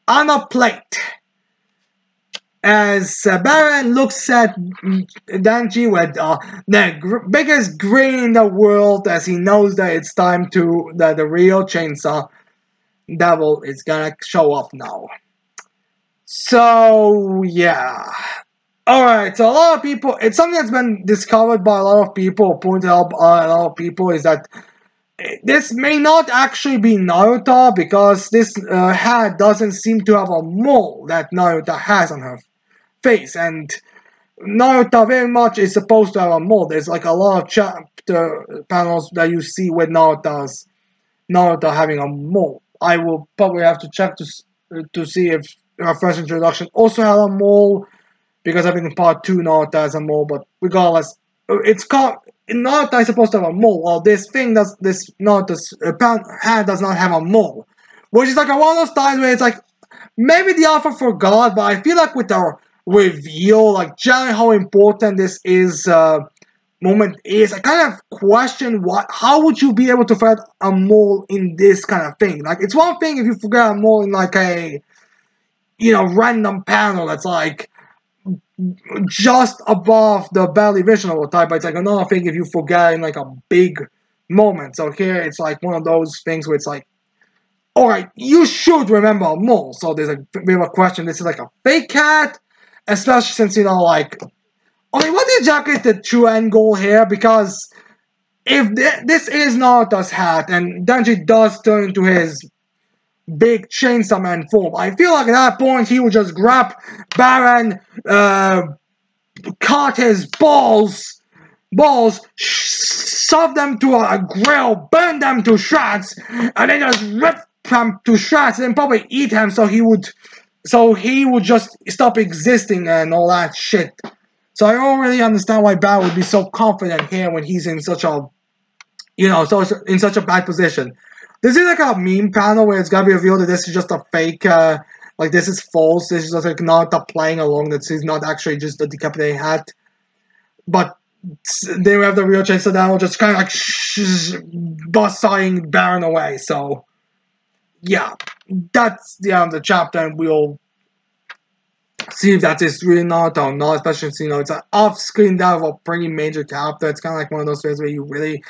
on a plate. As Baron looks at Denji with the biggest grin in the world, as he knows that it's time to the real Chainsaw Devil is gonna show up now. So yeah, all right. So a lot of people, it's something that's been discovered by a lot of people, pointed out by a lot of people, is that this may not actually be Naruto, because this hat doesn't seem to have a mole that Naruto has on her face, and Naruto very much is supposed to have a mole. There's like a lot of chapter panels that you see with Naruto having a mole. I will probably have to check to see if her first introduction also had a mole, because I think in part 2 Naruto has a mole, but regardless, it's called Naruto is supposed to have a mole. Well, this Naruto's hand does not have a mole, which is like one of those times where it's like maybe the author forgot, but I feel like with the reveal, like generally how important this is moment is, I kind of question how would you be able to find a mole in this kind of thing? Like, it's one thing if you forget a mole in like a random panel that's like just above the belly vision of the type, but it's like another thing if you forget in like a big moment. So here it's like one of those things where it's like, alright, you should remember a mole. So there's a bit of a question, this is like a fake cat, especially since like, okay, what exactly is the true end goal here? Because if this is Naruto's hat and Denji does turn into his big Chainsaw Man form, I feel like at that point he would just grab Baron, cut his balls, shove them to a grill, burn them to shreds, and then just rip them to shreds, and then probably eat him so he would just stop existing and all that shit. So I don't really understand why Baron would be so confident here when he's in such a, in such a bad position. This is like a meme panel where it's gonna be revealed that this is just a fake, like this is false, this is just like not playing along, that he's not actually just a decapitated hat. But then we have the real Chainsaw Devil just kind of like buzzsawing Baron away. So yeah, that's the end of the chapter, and we'll see if that is really Naruto or not, especially since, it's an off-screen death of a pretty major character. It's kind of like one of those things where you really,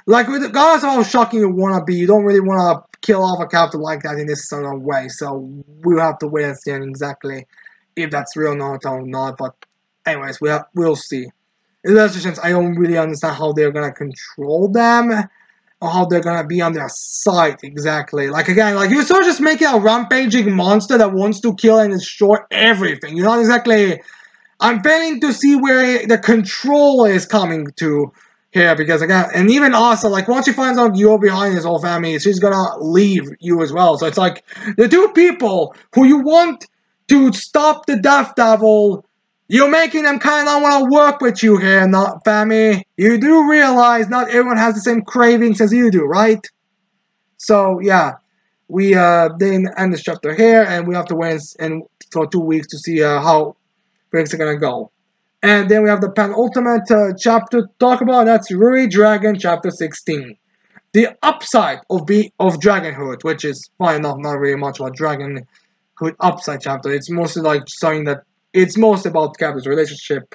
like, regardless of how shocking you want to be, you don't really want to kill off a character like that in this sort of way. So we'll have to wait and see exactly if that's real Naruto or not. But anyways, we'll see. Especially since I don't really understand how they're gonna control them, or how they're gonna be on their side exactly. Like, again, like, you're sort of just making a rampaging monster that wants to kill and destroy everything. You're not exactly... I'm failing to see where the control is coming to here, because, again, and even also, like, once she finds out you're behind his whole family, she's gonna leave you as well. So it's like, the two people who you want to stop the Death Devil, you're making them kind of not want to work with you here, not family. You do realize not everyone has the same cravings as you do, right? So yeah, we then end this chapter here, and we have to wait for 2 weeks to see how things are gonna go. And then we have the penultimate chapter to talk about. That's Ruri Dragon chapter 16. The upside of Dragonhood, which is fine enough, not really much about Dragonhood upside chapter. It's mostly like something that it's mostly about the characters' relationship.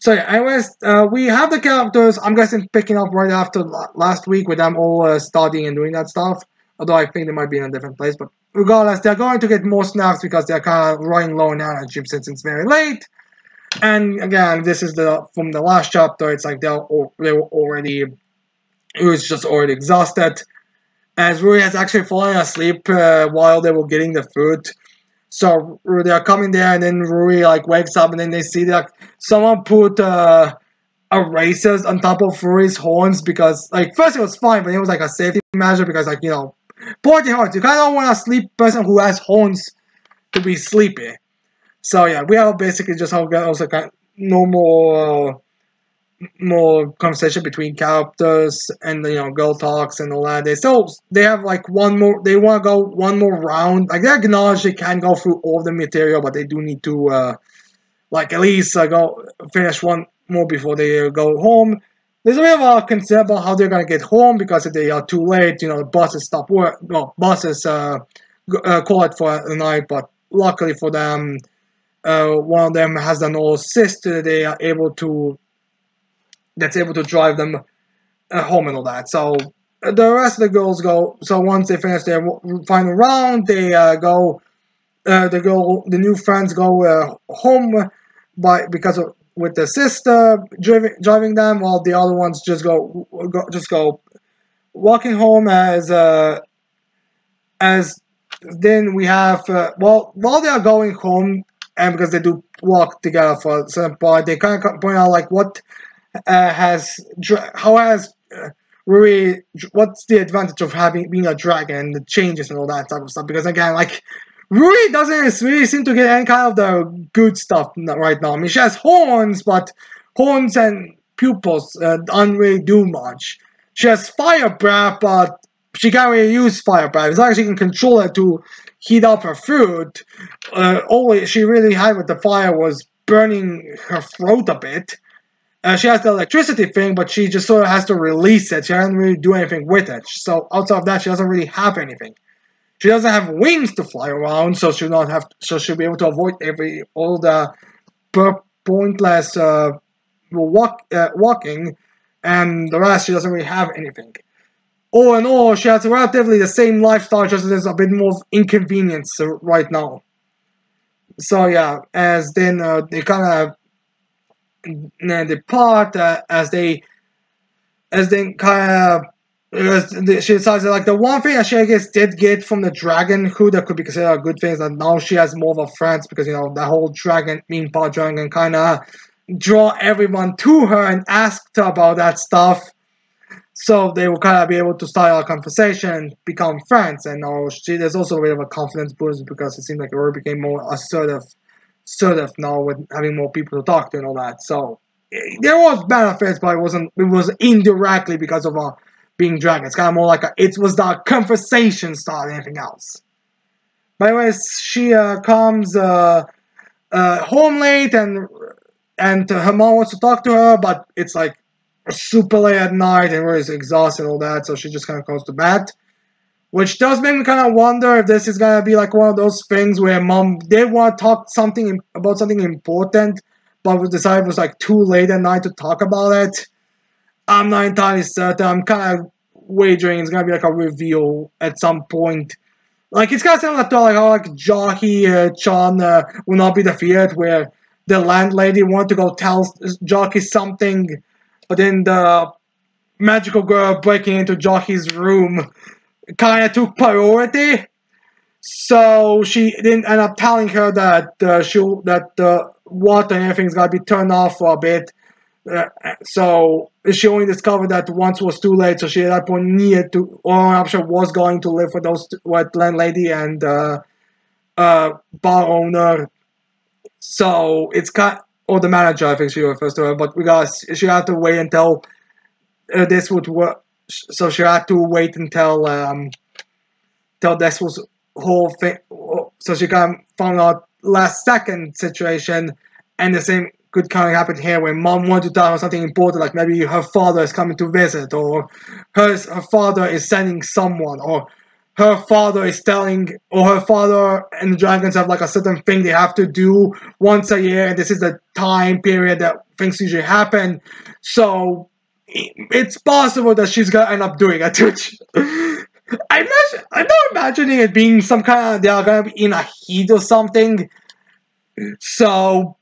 So yeah, anyways, we have the characters, I'm guessing, picking up right after last week with them all studying and doing that stuff. Although I think they might be in a different place, but regardless, they're going to get more snacks because they're kind of running low on energy since it's very late. And again, this is from the last chapter. It's like they were already, it was just already exhausted. As Rui has actually fallen asleep while they were getting the food. So they're coming there, and then Rui like wakes up, and then they see that someone put erasers on top of Rui's horns because like first it was fine, but it was like a safety measure because like pointy horns. You kind of don't want a sleep person who has horns to be sleepy. So yeah, we have basically just also kind of normal more conversation between characters and girl talks and all that. They have like one more. They want to go one more round. Like they acknowledge they can't go through all the material, but they do need to like at least go finish one more before they go home. There's a bit of a concern about how they're gonna get home because if they are too late, the buses stop work. Well, buses call it for the night, but luckily for them, one of them has an older sister. They are able to that's able to drive them home and all that. So the rest of the girls go. So once they finish their final round, they go. The new friends go home because of with the sister driving them, while the other ones just go walking home as then we have while they are going home, and because they do walk together for a certain point, they kind of point out like what how has Rui, what's the advantage of being a dragon and the changes and all that type of stuff? Because again, like Rui doesn't really seem to get any kind of the good stuff right now. I mean, she has horns, but horns and pupils don't really do much. She has fire breath, but she can't really use fire breath. It's like she can control it to heat up her food. All she really had with the fire was burning her throat a bit. She has the electricity thing, but she just sort of has to release it. She doesn't really do anything with it. So outside of that, she doesn't really have anything. She doesn't have wings to fly around, so she'll be able to avoid all the pointless walking, and the rest she doesn't really have anything. All in all, she has relatively the same lifestyle, just there's a bit more inconvenience right now. So yeah, as then they kind of depart as they kind of she decides that, like, the one thing that she, I guess, did get from the dragon, who that could be considered a good thing, is that now she has more of a friends because, the whole dragon, mean part dragon, kind of draw everyone to her and asked her about that stuff. So they will kind of be able to start a conversation and become friends. And now there's also a bit of a confidence boost because it seems like Rory became more assertive now with having more people to talk to and all that. So there was benefits, but it was indirectly because of being dragon. It's kind of more like it was the conversation style than anything else. But anyways, she comes home late and her mom wants to talk to her, but it's like super late at night and Rory's exhausted and all that, so she just kind of goes to bed. Which does make me kind of wonder if this is going to be like one of those things where mom did want to talk about something important, but we decided it was like too late at night to talk about it. I'm not entirely certain. I'm kind of wagering it's going to be like a reveal at some point. Like, it's kind of similar to like how like Jockey Chan will not be defeated, where the landlady wanted to go tell Jockey something, but then the magical girl breaking into Jockey's room kind of took priority. So she didn't end up telling her that the water and everything's got to be turned off for a bit. So she only discovered that once was too late. So she at that point needed to, or an option was going to live with landlady and bar owner. So it's or the manager, I think she refers to her. But because she had to wait until this would work, so she had to wait until this was whole thing. So she kind of found out last second situation, and the same could kind of happen here when mom wanted to tell her something important, like maybe her father is coming to visit, or her father is sending someone, or her father is telling, or her father and the dragons have like a certain thing they have to do once a year, and this is the time period that things usually happen. So it's possible that she's gonna end up doing it. I'm not imagining it being some kind of they are gonna be in a heat or something. So,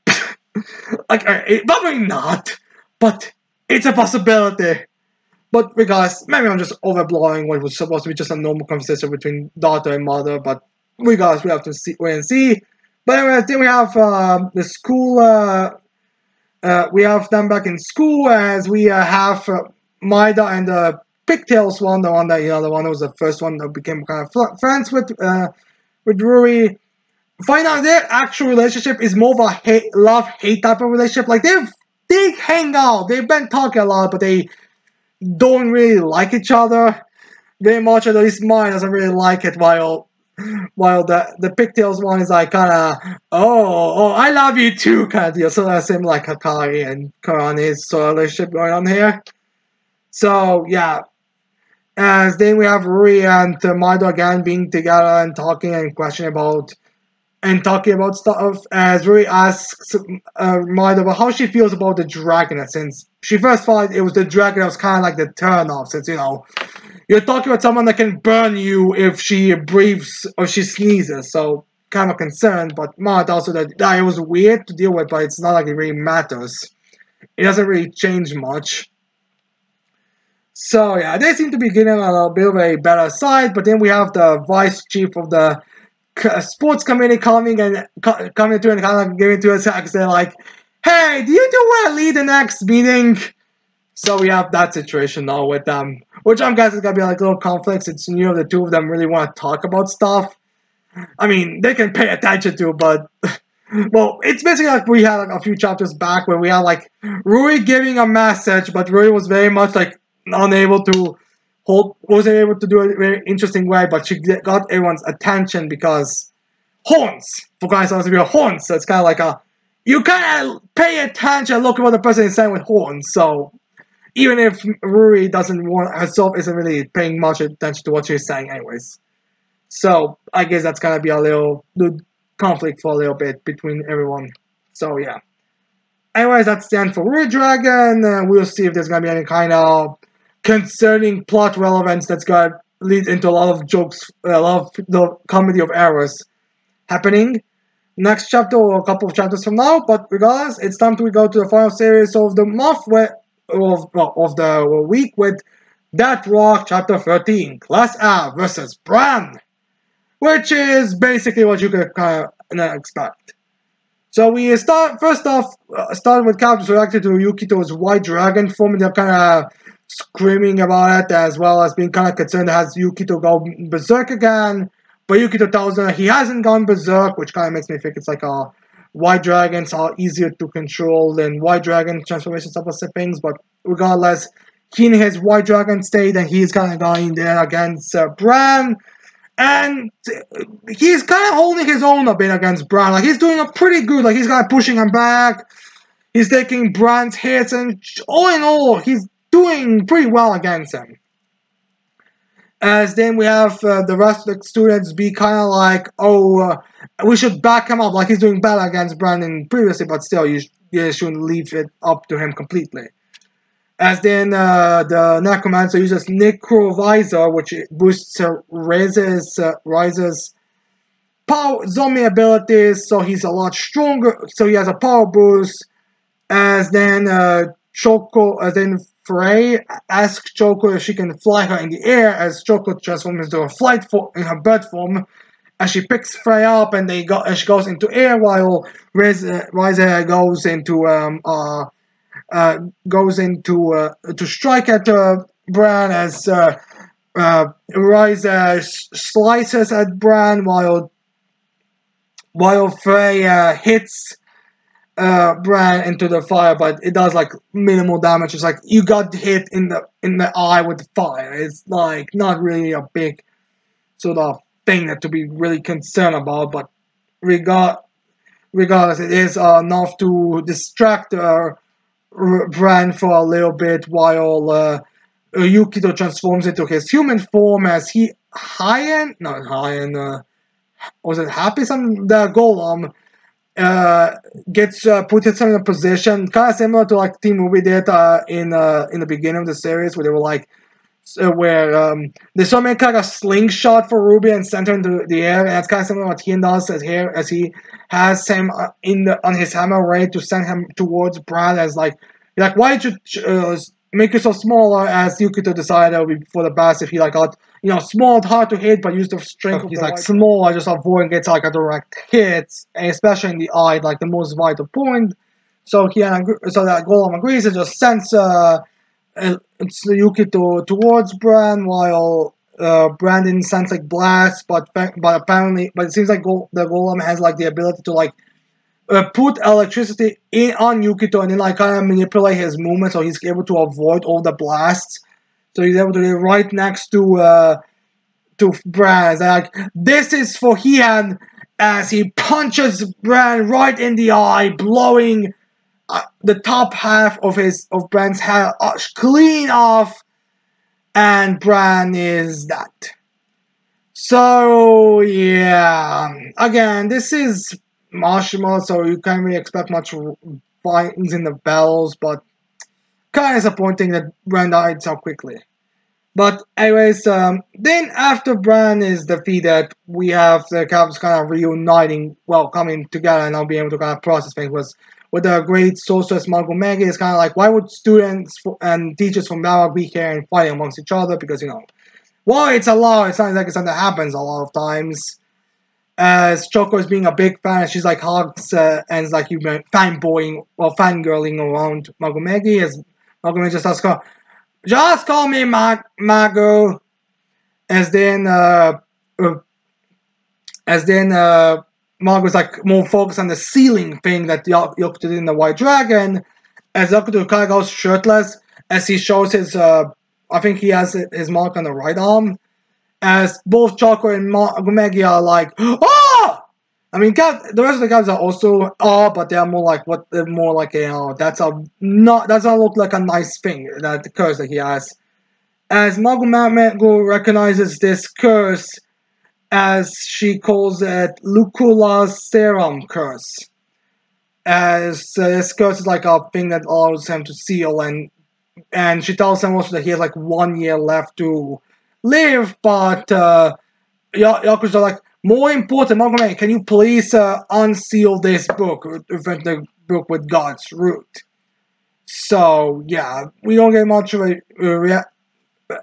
like, probably not, but it's a possibility. But regardless, maybe I'm just overblowing what was supposed to be just a normal conversation between daughter and mother. But regardless, we have to wait and see. But anyway, I think we have the school. We have them back in school as we have Maida and the Pigtails one, the one that the one that was the first one that became kind of friends with Ruri. Find out their actual relationship is more of a love-hate type of relationship. Like they hang out, they've been talking a lot, but they don't really like each other very much. At least mine doesn't really like it, while the Pigtails one is like kind of I love you too kind of deal. So that's him like Hakari and Karani's sort of relationship going on here. So yeah, as then we have Rui and Maido again being together and talking and questioning about stuff as Rui asks Maido about how she feels about the dragon, since she first thought it was the dragon that was kind of like the turn off, since you're talking about someone that can burn you if she breathes or she sneezes, so kind of concerned. But Maido also that it was weird to deal with, but it's not like it really matters. It doesn't really change much. So yeah, they seem to be getting on a bit of a better side, but then we have the vice chief of the sports committee coming to and kind of giving to us because they're like, "Hey, do you two want to lead the next meeting?" So we have that situation now with them, which I'm guessing is gonna be like little conflicts. It's the two of them really want to talk about stuff. I mean, they can pay attention to, but well, it's basically like we had like a few chapters back where we had like Rui giving a message, but Rui was very much like unable to wasn't able to do it in a very interesting way, but she got everyone's attention because horns, for guys supposed to be a horns, so it's kind of like you kind of pay attention, look at what the person is saying with horns. So even if Ruri doesn't want herself isn't really paying much attention to what she's saying anyways. So I guess that's gonna be a little conflict for a little bit between everyone. So yeah. Anyways, that's the end for Ruri Dragon. We'll see if there's gonna be any kind of concerning plot relevance that's gonna lead into a lot of jokes, a lot of the comedy of errors happening next chapter or a couple of chapters from now. But regardless, it's time to go to the final series of the month of the week with That Rock chapter 13, Class A versus Bran, which is basically what you could kind of expect. So we start with characters reacted to Yukito's white dragon form, and they're kind of screaming about it, as well as being kind of concerned that has Yukito go berserk again. But Yukito tells them he hasn't gone berserk, which kind of makes me think it's like a white dragons are easier to control than white dragon transformation type of things. But regardless, he in his white dragon state, and he's kind of going there against Bran. And he's kind of holding his own a bit against Bran. Like, he's doing a pretty good. Like, he's kind of pushing him back. He's taking Bran's hits, and all in all, he's doing pretty well against him. As then we have the rest of the students be kind of like, we should back him up. Like, he's doing better against Brandon previously, but still, you shouldn't leave it up to him completely. As then the Necromancer uses Necrovisor, which boosts Rises power zombie abilities, so he's a lot stronger. So he has a power boost. As then Frey asks Choco if she can fly her in the air, as Choco transforms into a in her bird form. As she picks Frey up, and she goes into air, while Riser goes into to strike at Bran, as Riser slices at Bran, while Frey hits Bran into the fire, but it does like minimal damage. It's like you got hit in the eye with fire. It's like not really a big sort of thing that to be really concerned about, but regardless, it is enough to distract Bran for a little bit, while Yukito transforms into his human form as he was it Happy? The Golem gets put in a position kind of similar to like Team Movie did in the beginning of the series, where they were like where there's so many kind of slingshot for Ruby and send her into the air, and that's kind of similar to what he does as he has him on his hammer ready to send him towards Brad as like why did you make it so smaller, as Yukito decided it would be for the best if he like got small, hard to hit, but use the strength of he's like small, just avoiding gets like a direct hit, and especially in the eye, like the most vital point. So that Golem agrees and just sends Yukito towards Bran, while Brandon sends like blasts, but it seems like the Golem has like the ability to like put electricity on Yukito and then like kind of manipulate his movement, so he's able to avoid all the blasts. So he's able to get right next to Bran. And like, this is for Heian, as he punches Bran right in the eye, blowing the top half of Bran's head clean off, and Bran is that. So yeah, again, this is Mashima, so you can't really expect much fightings in the battles, but kind of disappointing that Bran died so quickly. But anyways, then after Bran is defeated, we have the characters kind of reuniting, coming together and now being able to kind of process things. With the great sorceress Manga, it's kind of like, why would students and teachers from Manga be here and fighting amongst each other? Because, it's a law, it's not like it's something that happens a lot of times. As Choco is being a big fan, she's like hugs and it's like you've been fanboying or fangirling around Magomegi, as Magomegi just asks her, just call me Mago. As then Mago's like more focused on the ceiling thing that Yokito did in the White Dragon, as Yokito kind of goes shirtless as he shows his I think he has his mark on the right arm, as both Choco and Magomegi are like, oh! I mean, the rest of the guys are also but they're more like that's doesn't look like a nice thing, that the curse that he has. As Magomegi recognizes this curse, as she calls it Lucula's Serum Curse. As this curse is like a thing that allows him to seal, and she tells him also that he has like 1 year left to live, but Yakuza are like, more important, Magomegi, can you please unseal this book, the book with God's root? So yeah, we don't get much of a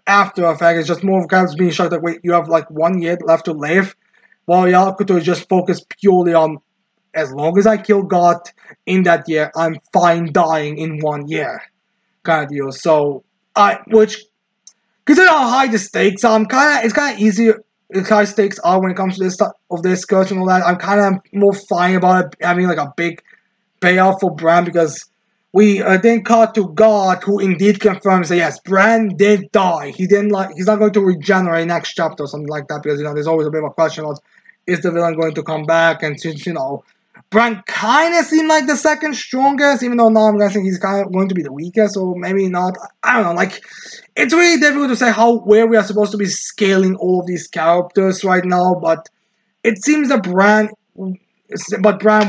after effect. It's just more of guys being shocked that, wait, you have like 1 year left to live, while Yakuto is just focused purely on, as long as I kill God in that year, I'm fine dying in 1 year, kind of deal. So which, consider how high the stakes are, it's kind of easier. The high stakes are when it comes to this stuff of this curse and all that. I'm kind of more fine about it having like a big payoff for Bran, because we then cut to God, who indeed confirms that yes, Bran did die. He's not going to regenerate next chapter or something like that, because there's always a bit of a question about, is the villain going to come back? And since Bran kind of seemed like the second strongest, even though now I'm guessing he's kind of going to be the weakest, or maybe not. I don't know. Like, it's really difficult to say where we are supposed to be scaling all of these characters right now, but it seems that Bran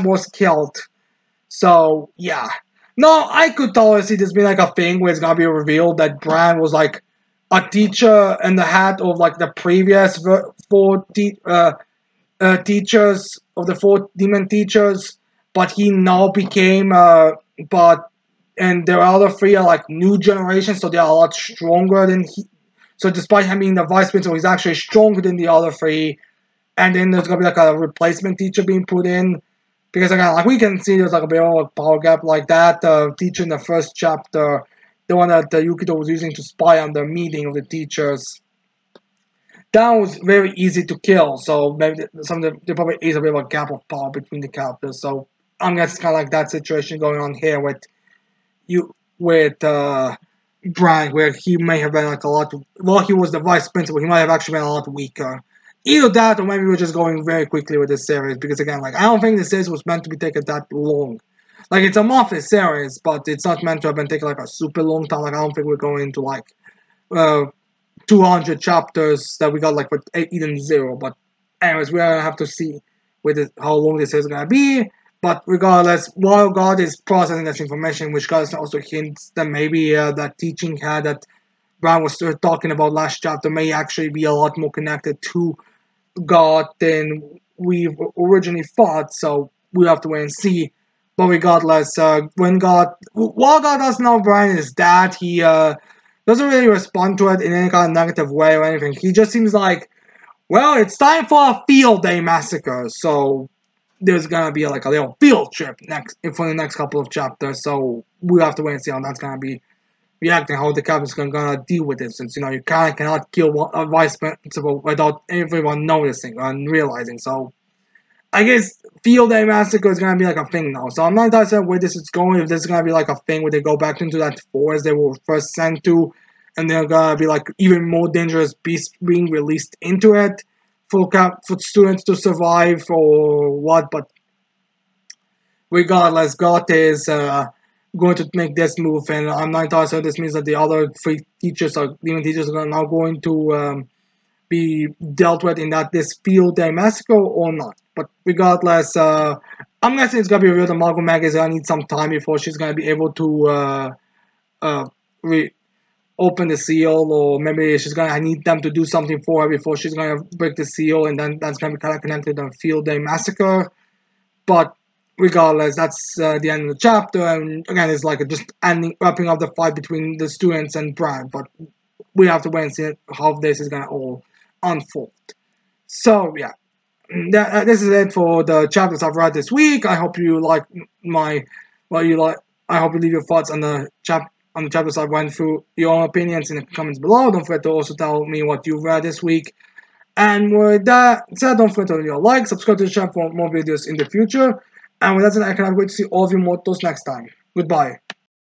was killed. So yeah. No, I could totally see this being like a thing where it's gonna be revealed that Bran was like a teacher in the hat of like the previous four teachers of the 4 demon teachers, but he now became and the other 3 are like new generations, so they are a lot stronger than he. So despite him being the vice principal, he's actually stronger than the other 3. And then there's gonna be like a replacement teacher being put in, because again, like we can see there's like a bit of a power gap, like that teacher in the first chapter, the one that Yukito was using to spy on the meeting of the teachers. That was very easy to kill, so maybe there probably is a bit of a gap of power between the characters. So I'm guessing it's kind of like that situation going on here with Bran, where he may have been like a lot. While he was the vice principal, he might have actually been a lot weaker. Either that, or maybe we're just going very quickly with this series, because again, like I don't think the series was meant to be taken that long. Like, it's a monthly series, but it's not meant to have been taken like a super long time. Like, I don't think we're going into like 200 chapters that we got like with Eden Zero. But anyways, we're gonna have to see with how long this is gonna be. But regardless, while God is processing this information, which God also hints that maybe that teaching had that Brian was talking about last chapter may actually be a lot more connected to God than we originally thought. So we have to wait and see. But regardless, what God does now, Brian, is that he doesn't really respond to it in any kind of negative way or anything. He just seems like, well, it's time for a field day massacre. So there's gonna be like a little field trip for the next couple of chapters. So we have to wait and see how that's gonna be reacting, how the captain's gonna deal with it, since you kind of cannot kill a vice principal without everyone noticing and realizing. So I guess field day massacre is gonna be like a thing now. So I'm not entirely sure where this is going. If this is gonna be like a thing where they go back into that forest they were first sent to, and they're gonna be like even more dangerous beasts being released into it for students to survive or what. But regardless, God is going to make this move, and I'm not entirely sure this means that the other three demon teachers, are now going to be dealt with in this field day massacre or not. But regardless, I'm guessing it's gonna be real. The Manga is gonna need some time before she's gonna be able to open the seal, or maybe she's gonna need them to do something for her before she's gonna break the seal, and then that's gonna be kind of connected to the field day massacre. But regardless, that's the end of the chapter, and again, it's like just wrapping up the fight between the students and Brad. But we have to wait and see how this is gonna all unfold. So yeah, this is it for the chapters I've read this week. I hope you like I hope you leave your thoughts on the chapters I went through, your own opinions in the comments below. Don't forget to also tell me what you read this week. And with that said, don't forget to leave a like, subscribe to the channel for more videos in the future. And with that said, I cannot wait to see all of you mortals next time. Goodbye.